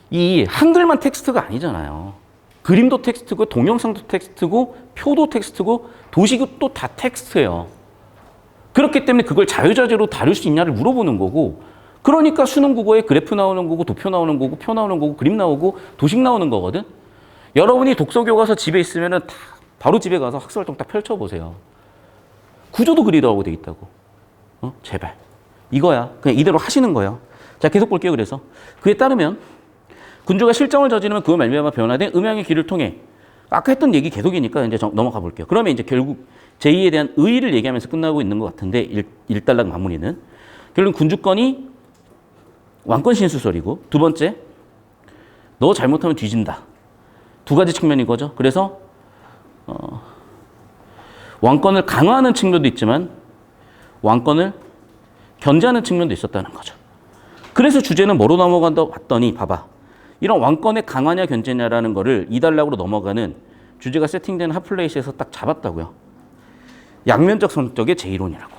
이 한글만 텍스트가 아니잖아요. 그림도 텍스트고 동영상도 텍스트고 표도 텍스트고 도식도 다 텍스트예요. 그렇기 때문에 그걸 자유자재로 다룰 수 있냐를 물어보는 거고 그러니까 수능 국어에 그래프 나오는 거고 도표 나오는 거고 표 나오는 거고 그림 나오고 도식 나오는 거거든. 여러분이 독서 교과서 집에 있으면은 다 바로 집에 가서 학습활동 딱 펼쳐보세요. 구조도 그리라고 돼 있다고. 제발. 이거야. 그냥 이대로 하시는 거예요. 자, 계속 볼게요. 그래서 그에 따르면 군주가 실정을 저지르면 그와 말미암아 변화된 음양의 길을 통해 아까 했던 얘기 계속이니까 이제 넘어가 볼게요. 그러면 이제 결국 제2에 대한 의의를 얘기하면서 끝나고 있는 것 같은데 1단락 마무리는 결국 군주권이 왕권 신수설이고 두 번째 너 잘못하면 뒤진다. 두 가지 측면인 거죠. 그래서 왕권을 강화하는 측면도 있지만 왕권을 견제하는 측면도 있었다는 거죠. 그래서 주제는 뭐로 넘어간다 봤더니 봐봐. 이런 왕권의 강화냐 견제냐라는 거를 2단락으로 넘어가는 주제가 세팅된 핫플레이스에서 딱 잡았다고요. 양면적 성격의 제1론이라고.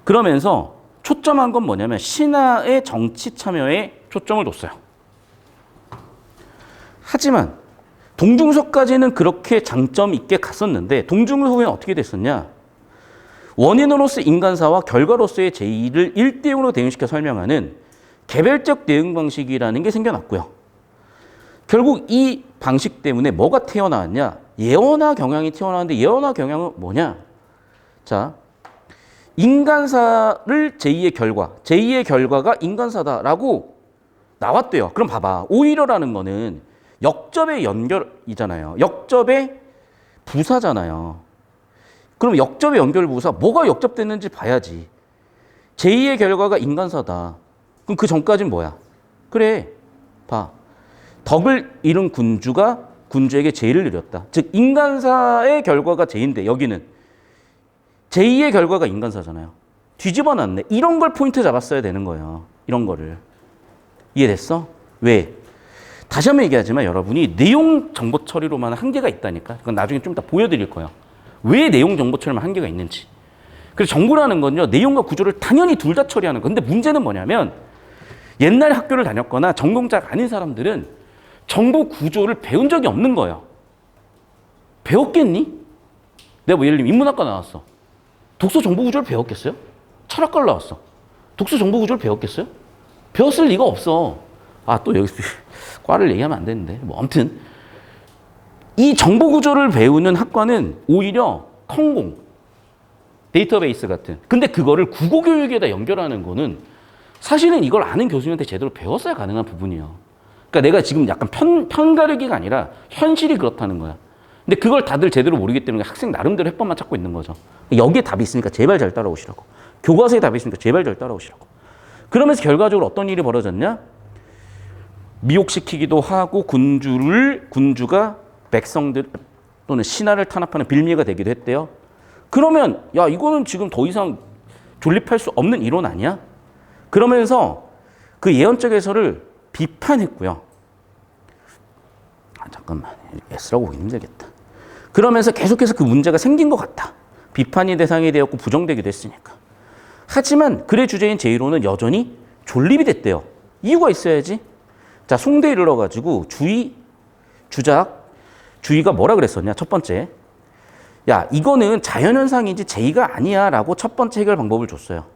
그러면서 초점한 건 뭐냐면 신하의 정치 참여에 초점을 뒀어요. 하지만 동중서까지는 그렇게 장점 있게 갔었는데 동중서 후에는 어떻게 됐었냐. 원인으로서 인간사와 결과로서의 제2를 1대0으로 대응시켜 설명하는 개별적 대응 방식이라는 게 생겨났고요. 결국 이 방식 때문에 뭐가 튀어나왔냐? 예언화 경향이 튀어나왔는데 예언화 경향은 뭐냐? 자, 인간사를 제2의 결과, 제2의 결과가 인간사다라고 나왔대요. 그럼 봐봐. 오히려라는 거는 역접의 연결이잖아요. 역접의 부사잖아요. 그럼 역접의 연결 부사, 뭐가 역접됐는지 봐야지. 제2의 결과가 인간사다. 그럼 그 전까지는 뭐야? 그래, 높아. 덕을 잃은 군주가 군주에게 제의를 드렸다. 즉 인간사의 결과가 제의인데 여기는 제의의 결과가 인간사잖아요. 뒤집어 놨네. 이런 걸 포인트 잡았어야 되는 거예요. 이런 거를. 이해됐어? 왜? 다시 한번 얘기하지만 여러분이 내용 정보 처리로만 한계가 있다니까. 그건 나중에 좀 이따 보여드릴 거예요. 왜 내용 정보 처리만 한계가 있는지. 그래서 정보라는 건요. 내용과 구조를 당연히 둘 다 처리하는 거. 근데 문제는 뭐냐면 옛날에 학교를 다녔거나 전공자가 아닌 사람들은 정보 구조를 배운 적이 없는 거예요. 배웠겠니? 내가 뭐 예를 들면 인문학과 나왔어. 독서 정보 구조를 배웠겠어요? 철학과를 나왔어. 독서 정보 구조를 배웠겠어요? 배웠을 리가 없어. 아, 또 여기서 과를 얘기하면 안 되는데. 뭐 아무튼 이 정보 구조를 배우는 학과는 오히려 컴공, 데이터베이스 같은. 근데 그거를 국어 교육에다 연결하는 거는 사실은 이걸 아는 교수님한테 제대로 배웠어야 가능한 부분이에요. 그러니까 내가 지금 약간 편가르기가 아니라 현실이 그렇다는 거야. 근데 그걸 다들 제대로 모르기 때문에 학생 나름대로 해법만 찾고 있는 거죠. 여기에 답이 있으니까 제발 잘 따라오시라고. 교과서에 답이 있으니까 제발 잘 따라오시라고. 그러면서 결과적으로 어떤 일이 벌어졌냐? 미혹시키기도 하고 군주가 백성들 또는 신하를 탄압하는 빌미가 되기도 했대요. 그러면 야 이거는 지금 더 이상 존립할 수 없는 이론 아니야? 그러면서 그 예언적 해설을 비판했고요. 잠깐만 S라고 보기 힘들겠다. 그러면서 계속해서 그 문제가 생긴 것 같다. 비판이 대상이 되었고 부정되기도 했으니까. 하지만 글의 주제인 제1호는 여전히 존립이 됐대요. 이유가 있어야지. 자, 송대에 이르러가지고 주의가 뭐라 그랬었냐? 첫 번째, 야 이거는 자연현상이지 제의가 아니야 라고 첫 번째 해결 방법을 줬어요.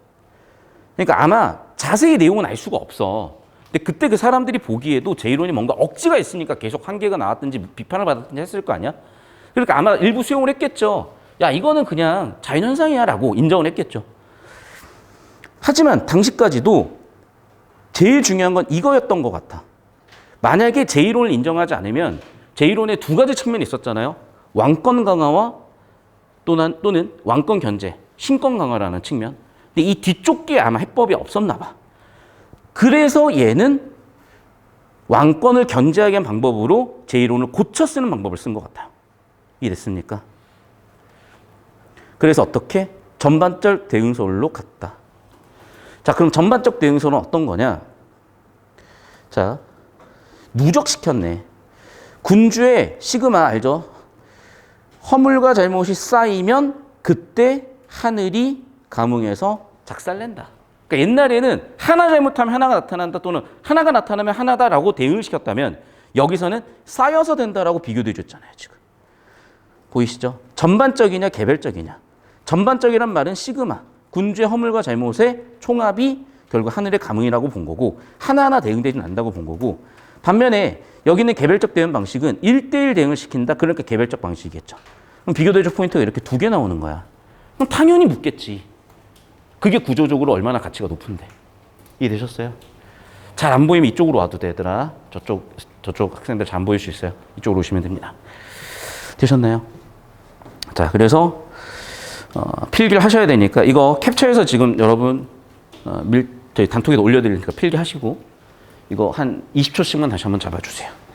그러니까 아마 자세히 내용은 알 수가 없어. 근데 그때 그 사람들이 보기에도 제1호는 뭔가 억지가 있으니까 계속 한계가 나왔든지 비판을 받았든지 했을 거 아니야? 그러니까 아마 일부 수용을 했겠죠. 야 이거는 그냥 자연현상이야 라고 인정을 했겠죠. 하지만 당시까지도 제일 중요한 건 이거였던 것 같아. 만약에 제1호를 인정하지 않으면 제1호의 두 가지 측면이 있었잖아요. 왕권 강화와 또는 왕권 견제, 신권 강화라는 측면. 근데 이 뒤쪽 게 아마 해법이 없었나 봐. 그래서 얘는 왕권을 견제하기 위한 방법으로 제1호를 고쳐 쓰는 방법을 쓴 것 같아요. 이해됐습니까? 그래서 어떻게? 전반적 대응설로 갔다. 자, 그럼 전반적 대응설은 어떤 거냐? 자, 누적시켰네. 군주의 시그마 알죠? 허물과 잘못이 쌓이면 그때 하늘이 감흥해서 작살낸다. 그러니까 옛날에는 하나 잘못하면 하나가 나타난다 또는 하나가 나타나면 하나다라고 대응을 시켰다면 여기서는 쌓여서 된다라고 비교도 해줬잖아요. 지금. 보이시죠? 전반적이냐 개별적이냐. 전반적이란 말은 시그마, 군주의 허물과 잘못의 총합이 결국 하늘의 감흥이라고 본 거고 하나하나 대응되진 않는다고 본 거고 반면에 여기는 개별적 대응 방식은 1대1 대응을 시킨다. 그러니까 개별적 방식이겠죠. 그럼 비교대적 포인트가 이렇게 두 개 나오는 거야. 그럼 당연히 묻겠지. 그게 구조적으로 얼마나 가치가 높은데. 이해되셨어요? 잘 안 보이면 이쪽으로 와도 되더라. 저쪽 학생들 잘 안 보일 수 있어요. 이쪽으로 오시면 됩니다. 되셨나요? 자, 그래서 필기를 하셔야 되니까 이거 캡처해서 지금 여러분 저희 단톡에도 올려드리니까 필기하시고 이거 한 20초씩만 다시 한번 잡아주세요.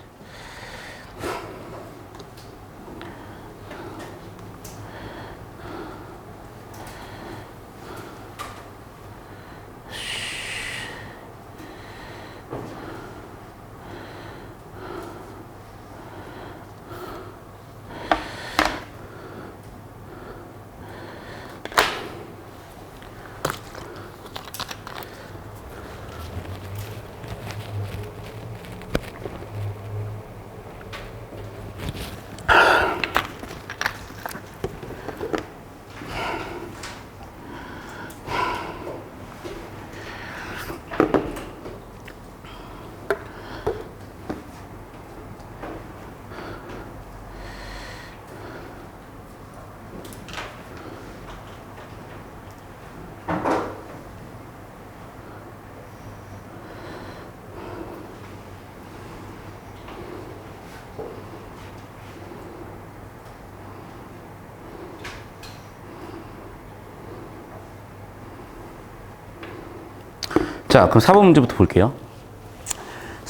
자, 그럼 4번 문제부터 볼게요.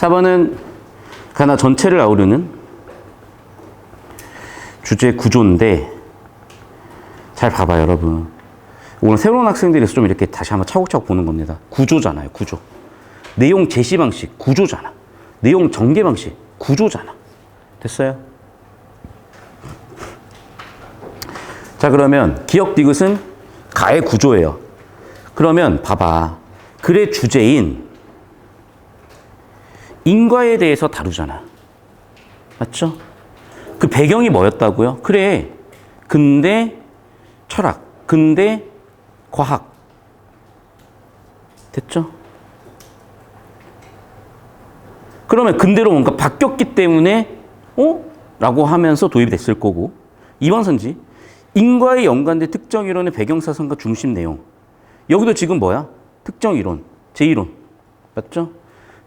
4번은 가나 전체를 아우르는 주제 구조인데 잘 봐봐요, 여러분. 오늘 새로운 학생들이 좀 이렇게 다시 한번 차곡차곡 보는 겁니다. 구조잖아요, 구조. 내용 제시 방식, 구조잖아. 내용 전개 방식, 구조잖아. 됐어요? 자, 그러면 기억 디귿은 가의 구조예요. 그러면 봐봐. 글의 주제인 인과에 대해서 다루잖아. 맞죠? 그 배경이 뭐였다고요? 그래. 근대 철학, 근대 과학. 됐죠? 그러면 근대로 뭔가 바뀌었기 때문에 라고 하면서 도입이 됐을 거고 2번 선지 인과에 연관된 특정 이론의 배경사상과 중심 내용. 여기도 지금 뭐야? 특정 이론, 제1론. 맞죠?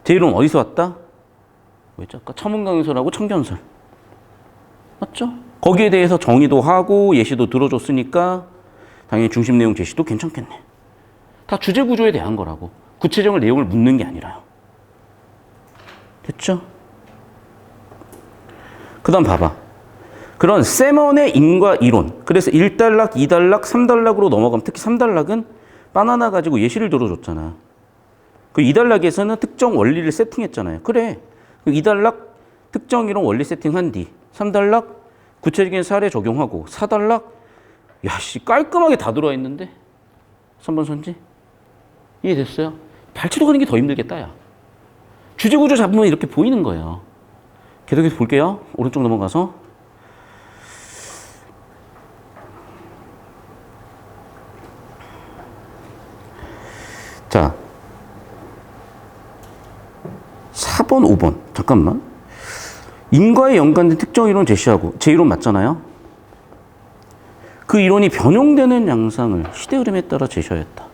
제1론 어디서 왔다? 뭐였죠? 아까 첨언강연설하고 청견설. 맞죠? 거기에 대해서 정의도 하고 예시도 들어줬으니까 당연히 중심 내용 제시도 괜찮겠네. 다 주제 구조에 대한 거라고. 구체적인 내용을 묻는 게 아니라요. 됐죠? 그 다음 봐봐. 그런 세먼의 인과 이론. 그래서 1단락, 2단락, 3단락으로 넘어가면 특히 3단락은 바나나 가지고 예시를 들어줬잖아. 그 2단락에서는 특정 원리를 세팅했잖아요. 그래. 그 2단락 특정 이론 원리 세팅한 뒤 3단락 구체적인 사례 적용하고 4단락 야씨 깔끔하게 다 들어와 있는데 3번 선지 이해됐어요? 발치도 가는 게 더 힘들겠다 야. 주제 구조 잡으면 이렇게 보이는 거예요. 계속해서 볼게요. 오른쪽 넘어가서 자 4번, 5번 잠깐만. 인과에 연관된 특정 이론 제시하고 제 이론 맞잖아요. 그 이론이 변형되는 양상을 시대 흐름에 따라 제시해야 했다.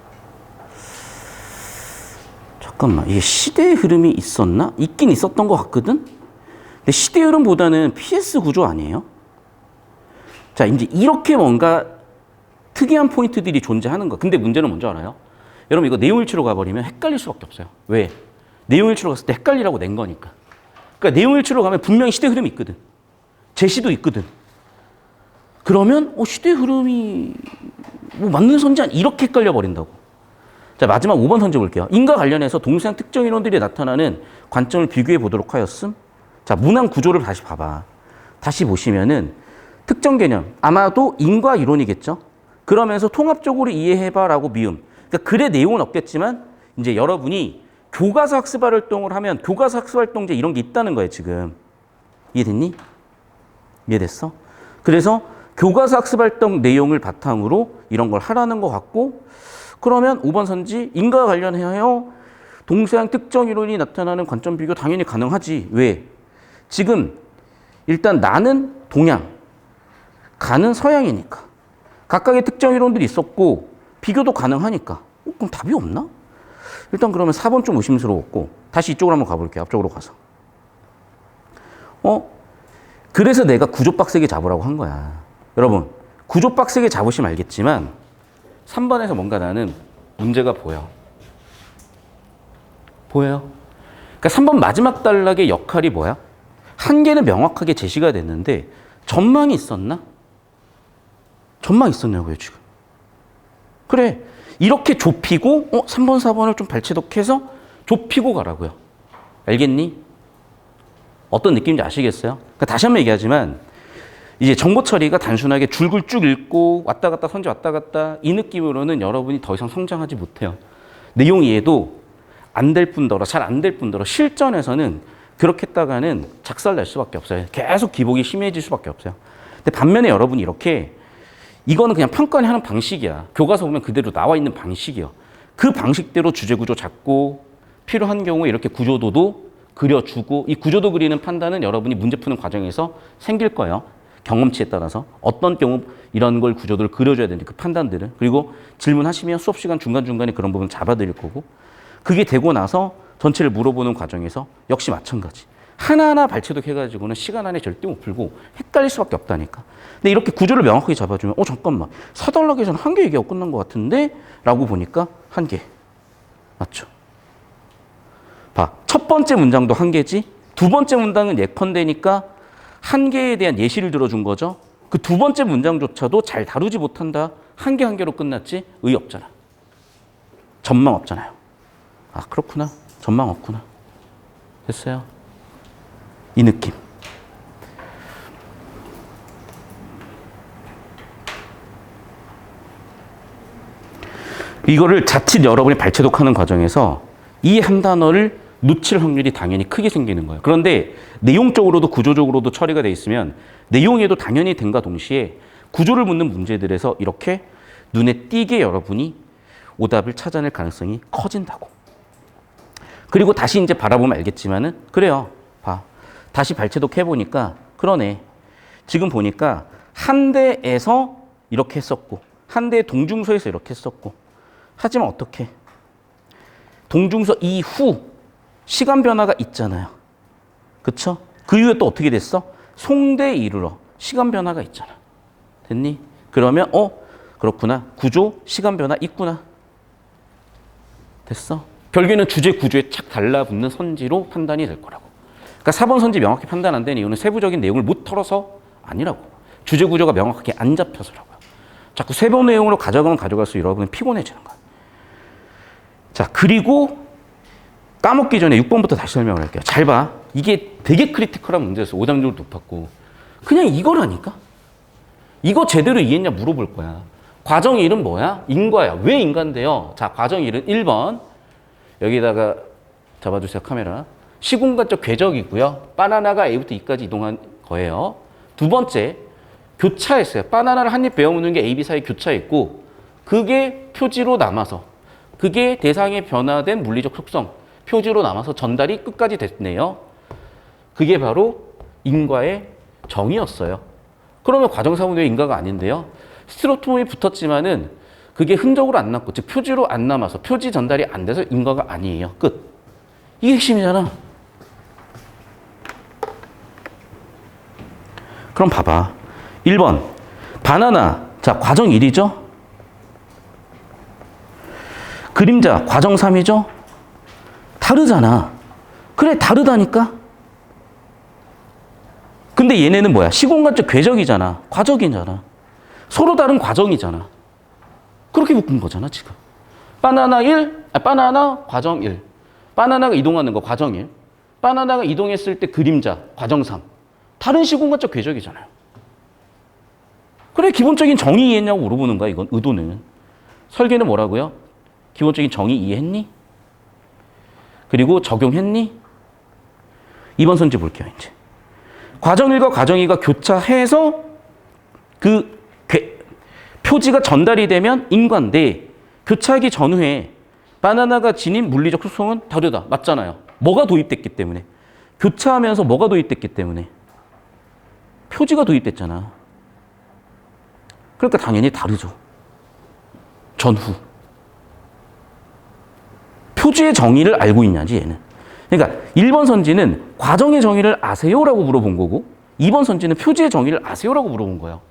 잠깐만 이게 시대의 흐름이 있었나? 있긴 있었던 것 같거든? 근데 시대 흐름보다는 PS 구조 아니에요? 자 이제 이렇게 뭔가 특이한 포인트들이 존재하는 거. 근데 문제는 뭔지 알아요? 여러분 이거 내용일치로 가버리면 헷갈릴 수밖에 없어요. 왜? 내용일치로 갔을 때 헷갈리라고 낸 거니까. 그러니까 내용일치로 가면 분명히 시대 흐름이 있거든. 제시도 있거든. 그러면 시대 흐름이 뭐 맞는 선지 이렇게 헷갈려 버린다고. 자 마지막 5번 선지 볼게요. 인과 관련해서 동사형 특정 이론들이 나타나는 관점을 비교해 보도록 하였음. 자 문항 구조를 다시 봐봐. 다시 보시면은 특정 개념 아마도 인과 이론이겠죠. 그러면서 통합적으로 이해해봐라고 미음. 그러니까 글의 내용은 없겠지만 이제 여러분이 교과서 학습 활동을 하면 교과서 학습 활동제 이런 게 있다는 거예요 지금. 이해됐니? 이해됐어? 그래서 교과서 학습 활동 내용을 바탕으로 이런 걸 하라는 것 같고 그러면 5번 선지 인과와 관련하여 동서양 특정 이론이 나타나는 관점 비교 당연히 가능하지. 왜? 지금 일단 나는 동양, 가는 서양이니까 각각의 특정 이론들이 있었고 비교도 가능하니까 그럼 답이 없나? 일단 그러면 4번 좀 의심스러웠고 다시 이쪽으로 한번 가볼게요. 앞쪽으로 가서 그래서 내가 구조 빡세게 잡으라고 한 거야. 여러분 구조 빡세게 잡으시면 알겠지만 3번에서 뭔가 나는 문제가 보여요. 그러니까 3번 마지막 단락의 역할이 뭐야? 한계는 명확하게 제시가 됐는데 전망이 있었나? 전망 있었냐고요 지금. 그래 이렇게 좁히고 3번 4번을 좀 발치독해서 좁히고 가라고요. 알겠니? 어떤 느낌인지 아시겠어요? 그러니까 다시 한번 얘기하지만 이제 정보 처리가 단순하게 줄글 쭉 읽고 왔다 갔다 선지 왔다 갔다 이 느낌으로는 여러분이 더 이상 성장하지 못해요. 내용 이해도 안 될 뿐더러 잘 안 될 뿐더러 실전에서는 그렇게 했다가는 작살날 수밖에 없어요. 계속 기복이 심해질 수밖에 없어요. 근데 반면에 여러분이 이렇게 이거는 그냥 평가를 하는 방식이야. 교과서 보면 그대로 나와 있는 방식이요. 그 방식대로 주제 구조 잡고 필요한 경우에 이렇게 구조도도 그려주고 이 구조도 그리는 판단은 여러분이 문제 푸는 과정에서 생길 거예요. 경험치에 따라서 어떤 경우 이런 걸 구조도를 그려줘야 되는지 그 판단들을. 그리고 질문하시면 수업 시간 중간중간에 그런 부분 잡아드릴 거고 그게 되고 나서 전체를 물어보는 과정에서 역시 마찬가지. 하나하나 발췌독 해가지고는 시간 안에 절대 못 풀고 헷갈릴 수밖에 없다니까. 근데 이렇게 구조를 명확하게 잡아주면 잠깐만 4단락에서는 한 개 얘기하고 끝난 것 같은데? 라고 보니까 한 개. 맞죠? 봐. 첫 번째 문장도 한계지. 두 번째 문장은 예컨대니까 한계에 대한 예시를 들어준 거죠. 그 두 번째 문장조차도 잘 다루지 못한다. 한계 한계로 끝났지. 의 없잖아. 전망 없잖아요. 아, 그렇구나. 전망 없구나. 됐어요. 이 느낌. 이거를 자칫 여러분이 발췌독하는 과정에서 이 한 단어를 놓칠 확률이 당연히 크게 생기는 거예요. 그런데 내용적으로도 구조적으로도 처리가 돼 있으면 내용에도 당연히 됨과 동시에 구조를 묻는 문제들에서 이렇게 눈에 띄게 여러분이 오답을 찾아낼 가능성이 커진다고. 그리고 다시 이제 바라보면 알겠지만은 그래요. 봐. 다시 발췌독 해보니까 그러네. 지금 보니까 한대에서 이렇게 했었고 한대 동중서에서 이렇게 했었고 하지만 어떻게? 동중서 이후 시간 변화가 있잖아요. 그쵸? 그 이후에 또 어떻게 됐어? 송대에 이르러 시간 변화가 있잖아. 됐니? 그러면 그렇구나. 구조, 시간 변화 있구나. 됐어? 결국에는 주제 구조에 착 달라붙는 선지로 판단이 될 거라고. 그러니까 4번 선지 명확히 판단 안 되는 이유는 세부적인 내용을 못 털어서 아니라고. 주제 구조가 명확하게 안 잡혀서라고요. 자꾸 세부 내용으로 가져가면 가져갈수록 여러분은 피곤해지는 거야. 자, 그리고 까먹기 전에 6번부터 다시 설명을 할게요. 잘 봐. 이게 되게 크리티컬한 문제였어. 오답률 높았고. 그냥 이거라니까? 이거 제대로 이해했냐 물어볼 거야. 과정 1은 뭐야? 인과야. 왜 인과인데요? 자, 과정 1은 1번. 여기다가 잡아주세요, 카메라. 시공간적 궤적이고요. 바나나가 A부터 E까지 이동한 거예요. 두 번째, 교차했어요. 바나나를 한 입 베어 무는 게 A, B 사이에 교차했고 그게 표지로 남아서 그게 대상에 변화된 물리적 속성, 표지로 남아서 전달이 끝까지 됐네요. 그게 바로 인과의 정의였어요. 그러면 과정사무의 인과가 아닌데요. 스티로토움이 붙었지만은 그게 흔적으로 안 남고, 즉 표지로 안 남아서 표지 전달이 안 돼서 인과가 아니에요. 끝. 이게 핵심이잖아. 그럼 봐봐. 1번 바나나. 자, 과정 1이죠. 그림자 과정 3이죠. 다르잖아. 그래, 다르다니까. 근데 얘네는 뭐야? 시공간적 궤적이잖아. 과정이잖아. 서로 다른 과정이잖아. 그렇게 묶은 거잖아, 지금. 바나나 1, 바나나 과정 1. 바나나가 이동하는 거 과정 1. 바나나가 이동했을 때 그림자 과정 3. 다른 시공간적 궤적이잖아요. 그래, 기본적인 정의 이해했냐고 물어보는 거야, 이건 의도는. 설계는 뭐라고요? 기본적인 정의 이해했니? 그리고 적용했니? 2번 선지 볼게요, 이제. 과정 1과 과정 2가 교차해서 그 표지가 전달이 되면 인과인데 교차하기 전후에 바나나가 지닌 물리적 속성은 다르다. 맞잖아요. 뭐가 도입됐기 때문에. 교차하면서 뭐가 도입됐기 때문에. 표지가 도입됐잖아. 그러니까 당연히 다르죠. 전후. 표지의 정의를 알고 있냐지, 얘는. 그러니까 1번 선지는 과정의 정의를 아세요라고 물어본 거고 2번 선지는 표지의 정의를 아세요라고 물어본 거예요.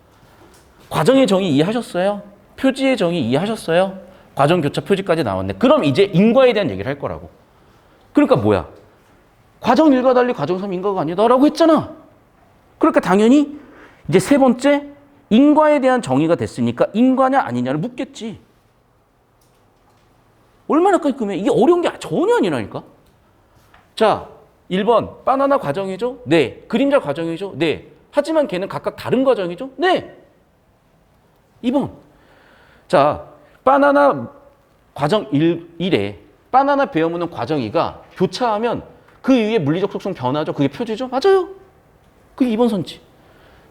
과정의 정의 이해하셨어요? 표지의 정의 이해하셨어요? 과정 교차 표지까지 나왔네. 그럼 이제 인과에 대한 얘기를 할 거라고. 그러니까 뭐야? 과정 1과 달리 과정 3 인과가 아니다라고 했잖아. 그러니까 당연히 이제 세 번째 인과에 대한 정의가 됐으니까 인과냐 아니냐를 묻겠지. 얼마나 깔끔해. 이게 어려운 게 전혀 아니라니까. 자, 1번 바나나 과정이죠? 네. 그림자 과정이죠? 네. 하지만 걔는 각각 다른 과정이죠? 네. 2번. 자, 바나나 과정 1에 바나나 베어무는 과정 2가 교차하면 그 위에 물리적 속성 변화죠? 그게 표지죠? 맞아요. 그게 2번 선지.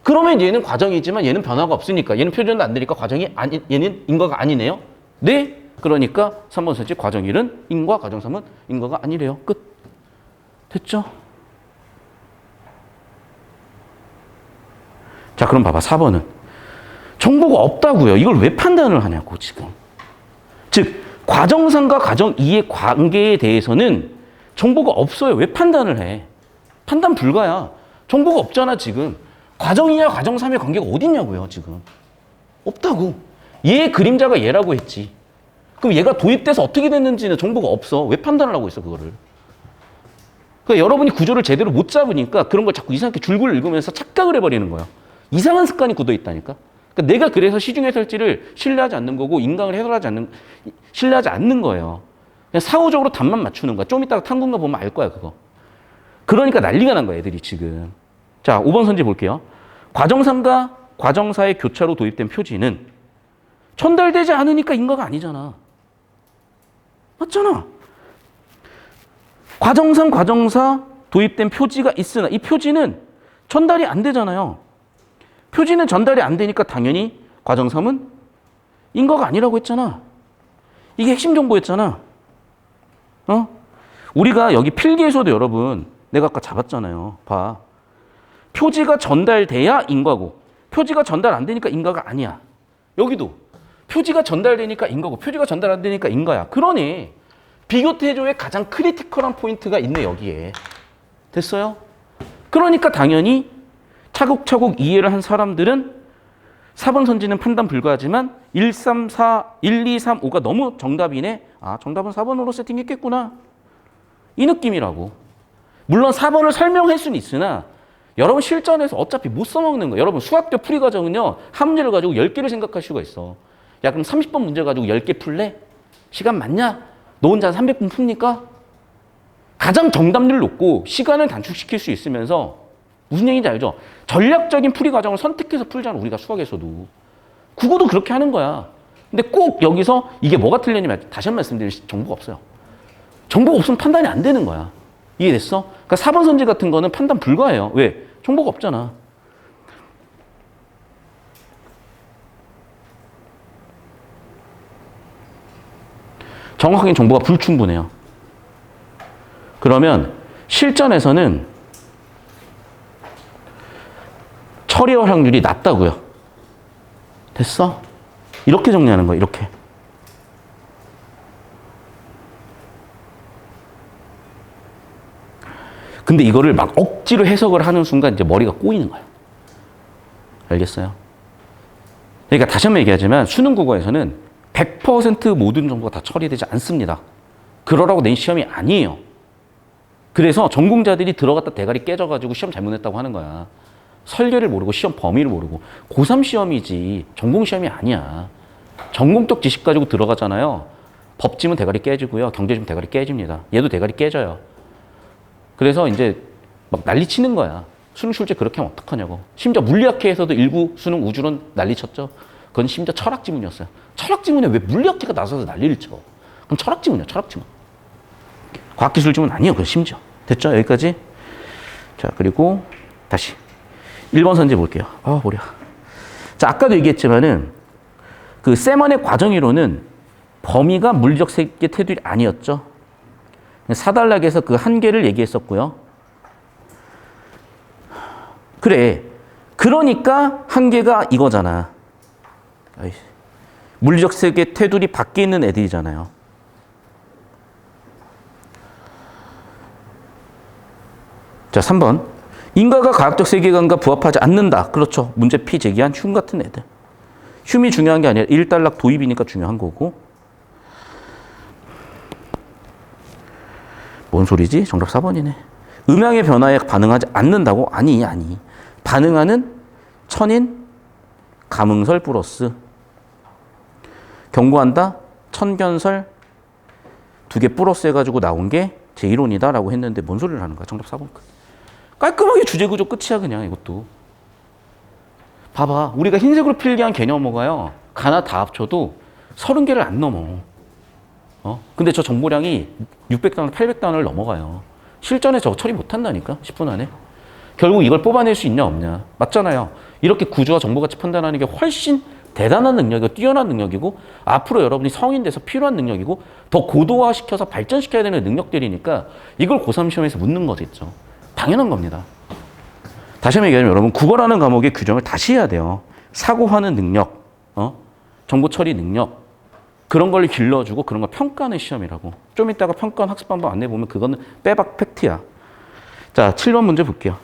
그러면 얘는 과정이지만 얘는 변화가 없으니까 얘는 표준도 안 되니까 과정이 아니, 얘는 인과가 아니네요. 네. 그러니까 3번 선지 과정 1은 인과, 과정 3은 인과가 아니래요. 끝. 됐죠? 자, 그럼 봐봐. 4번은 정보가 없다고요. 이걸 왜 판단을 하냐고 지금. 즉 과정 3과 과정 2의 관계에 대해서는 정보가 없어요. 왜 판단을 해? 판단 불가야. 정보가 없잖아 지금. 과정 2와 과정 3의 관계가 어딨냐고요 지금. 없다고. 얘 그림자가 얘라고 했지. 그럼 얘가 도입돼서 어떻게 됐는지는 정보가 없어. 왜 판단을 하고 있어 그거를. 그러니까 여러분이 구조를 제대로 못 잡으니까 그런 걸 자꾸 이상하게 줄글 읽으면서 착각을 해버리는 거예요. 이상한 습관이 굳어 있다니까. 그러니까 내가 그래서 시중해설지를 신뢰하지 않는 거고 인강을 신뢰하지 않는 거예요. 그냥 사후적으로 답만 맞추는 거야. 좀 이따가 탐구가 보면 알 거야, 그거. 그러니까 난리가 난 거야, 애들이 지금. 자, 5번 선지 볼게요. 과정상과 과정사의 교차로 도입된 표지는 전달되지 않으니까 인과가 아니잖아. 맞잖아. 과정상, 과정사 도입된 표지가 있으나 이 표지는 전달이 안 되잖아요. 표지는 전달이 안 되니까 당연히 과정삼은 인과가 아니라고 했잖아. 이게 핵심 정보였잖아. 우리가 여기 필기에서도 여러분 내가 아까 잡았잖아요. 봐. 표지가 전달돼야 인과고 표지가 전달 안 되니까 인과가 아니야. 여기도 표지가 전달되니까 인과고 표지가 전달 안 되니까 인과야. 그러네. 비교태조의 가장 크리티컬한 포인트가 있네, 여기에. 됐어요? 그러니까 당연히 차곡차곡 이해를 한 사람들은 4번 선지는 판단 불가하지만 1, 3, 4, 1, 2, 3, 5가 너무 정답이네. 아, 정답은 4번으로 세팅했겠구나. 이 느낌이라고. 물론 4번을 설명할 수는 있으나 여러분 실전에서 어차피 못 써먹는 거예요. 여러분 수학교 풀이 과정은요. 한 문제를 가지고 10개를 생각할 수가 있어. 야, 그럼 30번 문제 가지고 10개 풀래? 시간 많냐? 너 혼자 300분 풉니까? 가장 정답률 높고 시간을 단축시킬 수 있으면서 무슨 얘기인지 알죠? 전략적인 풀이 과정을 선택해서 풀잖아, 우리가 수학에서도. 국어도 그렇게 하는 거야. 근데 꼭 여기서 이게 뭐가 틀렸냐면 다시 한 번 말씀드릴 정보가 없어요. 정보가 없으면 판단이 안 되는 거야. 이해됐어? 그러니까 4번 선지 같은 거는 판단 불가해요. 왜? 정보가 없잖아. 정확하게 정보가 불충분해요. 그러면 실전에서는 처리할 확률이 낮다고요. 됐어? 이렇게 정리하는 거예요. 이렇게. 근데 이거를 막 억지로 해석을 하는 순간 이제 머리가 꼬이는 거예요. 알겠어요? 그러니까 다시 한번 얘기하지만 수능 국어에서는 100% 모든 정보가 다 처리되지 않습니다. 그러라고 낸 시험이 아니에요. 그래서 전공자들이 들어갔다 대가리 깨져가지고 시험 잘못했다고 하는 거야. 설계를 모르고 시험 범위를 모르고. 고3 시험이지 전공 시험이 아니야. 전공적 지식 가지고 들어가잖아요. 법지문 대가리 깨지고요. 경제지문 대가리 깨집니다. 얘도 대가리 깨져요. 그래서 이제 막 난리 치는 거야. 수능 출제 그렇게 하면 어떡하냐고. 심지어 물리학회에서도 일부 수능 우주론 난리 쳤죠. 그건 심지어 철학 지문이었어요. 철학 지문에 왜 물리학회가 나서서 난리를 쳐. 그럼 철학 지문이야, 철학 지문. 과학기술 지문 아니에요, 그건 심지어. 됐죠? 여기까지? 자, 그리고 다시 1번 선지 볼게요. 아, 머리야. 자, 아까도 얘기했지만은 그 세먼의 과정이론은 범위가 물리적 세계 테두리 아니었죠. 4단락에서 그 한계를 얘기했었고요. 그래. 그러니까 한계가 이거잖아. 물리적 세계 테두리 밖에 있는 애들이잖아요. 자, 3번. 인과가 과학적 세계관과 부합하지 않는다. 그렇죠. 문제 P 제기한 흉 같은 애들. 흉이 중요한 게 아니라 1단락 도입이니까 중요한 거고. 뭔 소리지? 정답 4번이네. 음향의 변화에 반응하지 않는다고? 아니. 반응하는 천인 감응설 플러스 경고한다? 천견설 2개 플러스 해가지고 나온 게 제 이론이다라고 했는데 뭔 소리를 하는 거야? 정답 4번. 깔끔하게 주제구조 끝이야, 그냥 이것도. 봐봐. 우리가 흰색으로 필기한 개념어가요. 가나 다 합쳐도 30개를 안 넘어. 근데 저 정보량이 600단원, 800단원을 넘어가요. 실전에 저거 처리 못 한다니까, 10분 안에. 결국 이걸 뽑아낼 수 있냐, 없냐. 맞잖아요. 이렇게 구조와 정보 가치 판단하는 게 훨씬 대단한 능력이고 뛰어난 능력이고 앞으로 여러분이 성인 돼서 필요한 능력이고 더 고도화시켜서 발전시켜야 되는 능력들이니까 이걸 고3 시험에서 묻는 거겠죠. 당연한 겁니다. 다시 한번 얘기하면 여러분 국어라는 과목의 규정을 다시 해야 돼요. 사고하는 능력, 정보 처리 능력 그런 걸 길러주고 그런 걸 평가하는 시험이라고. 좀 이따가 평가원 학습 방법 안내보면 그거는 빼박 팩트야. 자, 7번 문제 볼게요.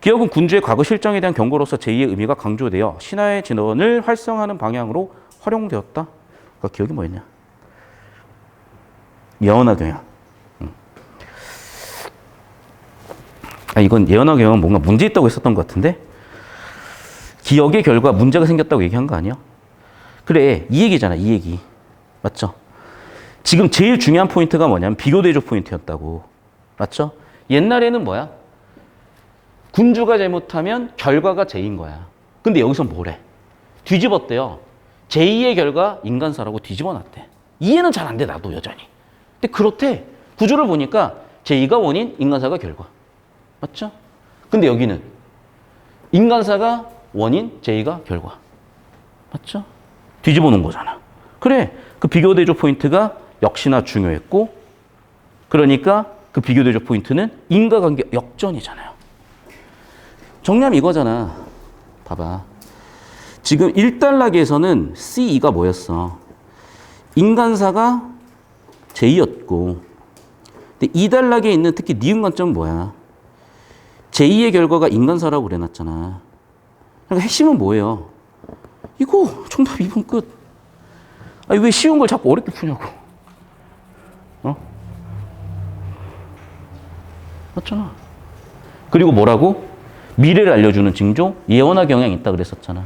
기억은 군주의 과거 실정에 대한 경고로서 제2의 의미가 강조되어 신화의 진원을 활성화하는 방향으로 활용되었다. 그 기억이 뭐였냐? 예언화 경향. 이건 예언과 경향은 뭔가 문제 있다고 했었던 것 같은데 기억의 결과 문제가 생겼다고 얘기한 거 아니야? 그래, 이 얘기잖아, 이 얘기. 맞죠? 지금 제일 중요한 포인트가 뭐냐면 비교대조 포인트였다고. 맞죠? 옛날에는 뭐야? 군주가 잘못하면 결과가 제인 거야. 근데 여기서 뭐래? 뒤집었대요. 제2의 결과 인간사라고 뒤집어 놨대. 이해는 잘 안 돼, 나도 여전히. 근데 그렇대. 구조를 보니까 제2가 원인, 인간사가 결과. 맞죠? 근데 여기는 인간사가 원인, 제2가 결과. 맞죠? 뒤집어 놓은 거잖아. 그래, 그 비교대조 포인트가 역시나 중요했고, 그러니까 그 비교대조 포인트는 인과관계 역전이잖아요. 정리하면 이거잖아. 봐봐. 지금 1단락에서는 C2가 뭐였어? 인간사가 제2였고, 근데 2단락에 있는 특히 니은 관점은 뭐야? 제2의 결과가 인간사라고 그래놨잖아. 그러니까 핵심은 뭐예요? 이거 정답 2번 끝. 아니, 왜 쉬운 걸 자꾸 어렵게 푸냐고. 맞잖아. 그리고 뭐라고? 미래를 알려주는 징조, 예언과 경향이 있다 그랬었잖아.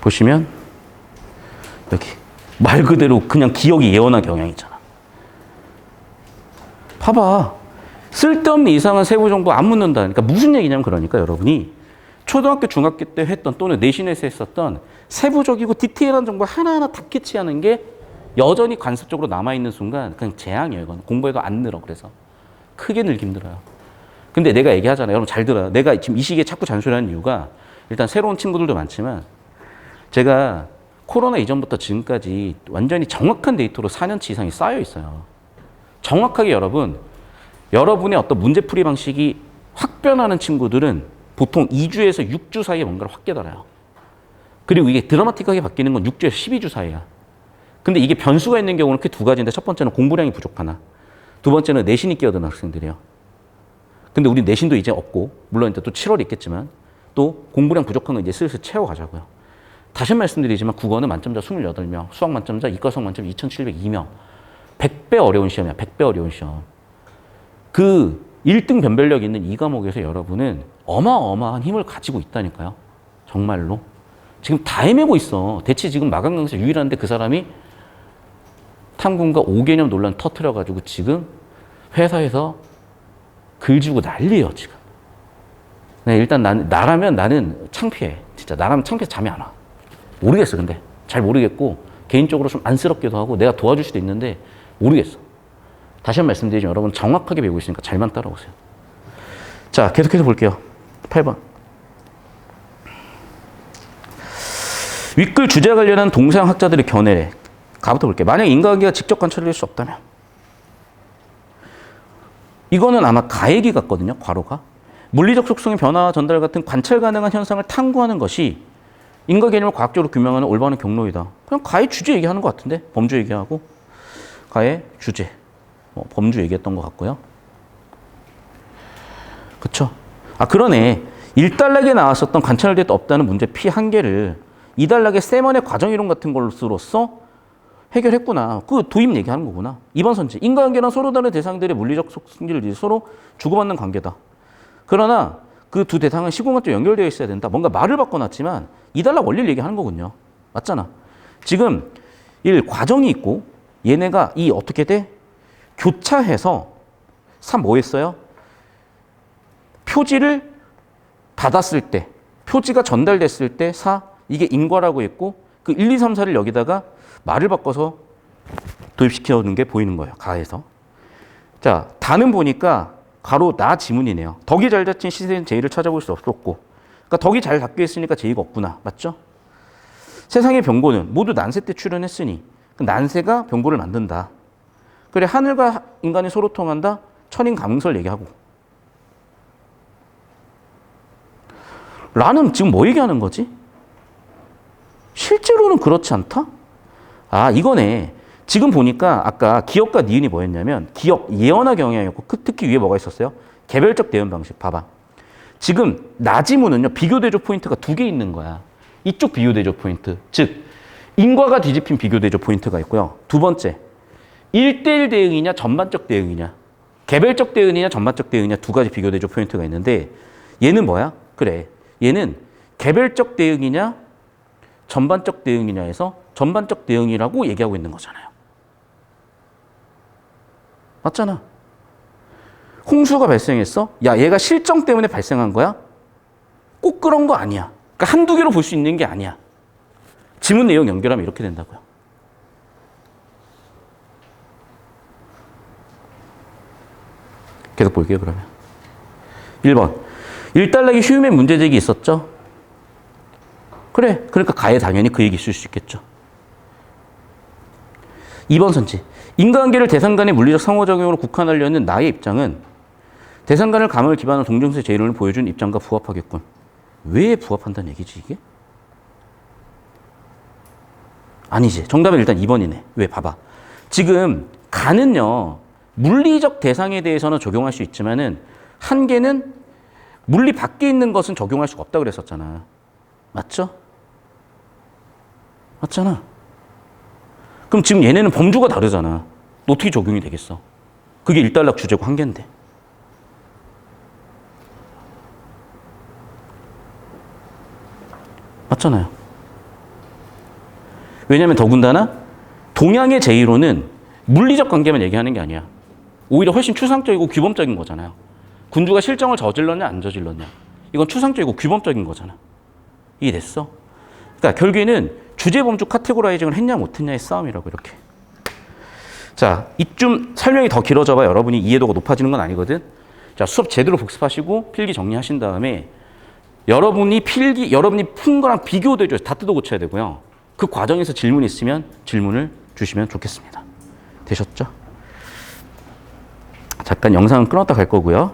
보시면 여기 말 그대로 그냥 기억이 예언과 경향이잖아. 봐봐. 쓸데없는 이상한 세부 정보 안 묻는다. 그러니까 무슨 얘기냐면 그러니까 여러분이 초등학교, 중학교 때 했던 또는 내신에서 했었던 세부적이고 디테일한 정보 하나하나 다 캐치하는 게 여전히 관습적으로 남아있는 순간 그냥 재앙이에요. 이건 공부해도 안 늘어. 그래서 크게 늘기 힘들어요. 근데 내가 얘기하잖아요. 여러분 잘 들어요. 내가 지금 이 시기에 자꾸 잔소리하는 이유가 일단 새로운 친구들도 많지만 제가 코로나 이전부터 지금까지 완전히 정확한 데이터로 4년치 이상이 쌓여 있어요. 정확하게 여러분의 어떤 문제풀이 방식이 확 변하는 친구들은 보통 2주에서 6주 사이에 뭔가를 확 깨달아요. 그리고 이게 드라마틱하게 바뀌는 건 6주에서 12주 사이야. 근데 이게 변수가 있는 경우는 그 두 가지인데 첫 번째는 공부량이 부족하나 두 번째는 내신이 끼어드는 학생들이에요. 근데 우리 내신도 이제 없고 물론 이제 또 7월이 있겠지만 또 공부량 부족한 거 이제 슬슬 채워가자고요. 다시 말씀드리지만 국어는 만점자 28명, 수학 만점자, 이과수학 만점자 2,702명. 100배 어려운 시험이야. 100배 어려운 시험. 그 1등 변별력 있는 이 과목에서 여러분은 어마어마한 힘을 가지고 있다니까요. 정말로. 지금 다 헤매고 있어. 대체 지금 마감 강사 유일한데 그 사람이 탐구과 5개념 논란 터트려가지고 지금 회사에서 글 주고 난리예요, 지금. 네, 일단 나라면 나는 창피해. 진짜 나라면 창피해서 잠이 안 와. 모르겠어, 근데. 잘 모르겠고, 개인적으로 좀 안쓰럽기도 하고, 내가 도와줄 수도 있는데, 모르겠어. 다시 한 번 말씀드리지만, 여러분 정확하게 배우고 있으니까 잘만 따라오세요. 자, 계속해서 볼게요. 8번. 윗글 주제와 관련한 동서양 학자들의 견해래. 가부터 볼게요. 만약 인과관계가 직접 관찰될 수 없다면. 이거는 아마 가얘기 같거든요, 괄호가. 물리적 속성의 변화와 전달 같은 관찰 가능한 현상을 탐구하는 것이 인과 개념을 과학적으로 규명하는 올바른 경로이다. 그냥 가의 주제 얘기하는 것 같은데? 범주 얘기하고. 가의 주제. 범주 얘기했던 것 같고요. 그쵸? 아, 그러네. 1단락에 나왔었던 관찰될 수 없다는 문제 P1개를 2단락의 세먼의 과정이론 같은 것으로서 해결했구나. 그 도입 얘기하는 거구나. 2번 선지. 인과관계는 서로 다른 대상들의 물리적 속성질을 서로 주고받는 관계다. 그러나 그 두 대상은 시공간적 연결되어 있어야 된다. 뭔가 말을 바꿔놨지만 2단락 원리를 얘기하는 거군요. 맞잖아. 지금 1. 과정이 있고 얘네가 이 어떻게 돼? 교차해서 3 뭐 했어요? 표지를 받았을 때, 표지가 전달됐을 때 4. 이게 인과라고 했고 그 1, 2, 3, 4를 여기다가 말을 바꿔서 도입시켜 놓은 게 보이는 거예요. 가에서. 자, 다는 보니까 가로 나 지문이네요. 덕이 잘 닫힌 시대는 제의를 찾아볼 수 없었고, 그러니까 덕이 잘 닫혀 있으니까 제의가 없구나. 맞죠? 세상의 병고는 모두 난세 때 출현했으니 그 난세가 병고를 만든다. 그래, 하늘과 인간이 서로 통한다. 천인 감응설 얘기하고. 라는 지금 뭐 얘기하는 거지? 실제로는 그렇지 않다? 아, 이거네. 지금 보니까 아까 기억과 니은이 뭐였냐면 기억, 예언화 경향이었고 특히 위에 뭐가 있었어요? 개별적 대응 방식. 봐봐. 지금 나지문은요. 비교대조 포인트가 2개 있는 거야. 이쪽 비교대조 포인트. 즉 인과가 뒤집힌 비교대조 포인트가 있고요. 두 번째, 1대1 대응이냐 전반적 대응이냐, 개별적 대응이냐 전반적 대응이냐 두 가지 비교 대조 포인트가 있는데 얘는 뭐야? 그래, 얘는 개별적 대응이냐 전반적 대응이냐 해서 전반적 대응이라고 얘기하고 있는 거잖아요. 맞잖아. 홍수가 발생했어? 야, 얘가 실정 때문에 발생한 거야? 꼭 그런 거 아니야. 그러니까 한두 개로 볼 수 있는 게 아니야. 지문 내용 연결하면 이렇게 된다고요. 계속 볼게요, 그러면. 1번. 일단락이 휴면 문제제기 있었죠? 그래. 그러니까 가에 당연히 그 얘기 있을 수 있겠죠. 2번 선지. 인과관계를 대상 간의 물리적 상호작용으로 국한하려는 나의 입장은 대상 간의 감을 기반으로 동정세 제1론을 보여준 입장과 부합하겠군. 왜 부합한다는 얘기지, 이게? 아니지. 정답은 일단 2번이네. 왜? 봐봐. 지금 간은요, 물리적 대상에 대해서는 적용할 수 있지만은 한계는 물리 밖에 있는 것은 적용할 수가 없다고 그랬었잖아. 맞죠? 맞잖아. 그럼 지금 얘네는 범주가 다르잖아. 어떻게 적용이 되겠어? 그게 일단락 주제고 한계인데. 맞잖아요. 왜냐하면 더군다나 동양의 제1호는 물리적 관계만 얘기하는 게 아니야. 오히려 훨씬 추상적이고 규범적인 거잖아요. 군주가 실정을 저질렀냐 안 저질렀냐. 이건 추상적이고 규범적인 거잖아. 이게 됐어? 그러니까 결국에는 주제 범주 카테고라이징을 했냐 못했냐의 싸움이라고 이렇게. 자, 이쯤 설명이 더 길어져봐 여러분이 이해도가 높아지는 건 아니거든. 자, 수업 제대로 복습하시고 필기 정리하신 다음에 여러분이 푼 거랑 비교도 다 뜯어 고쳐야 되고요. 그 과정에서 질문이 있으면 질문을 주시면 좋겠습니다. 되셨죠? 잠깐 영상은 끊었다 갈 거고요.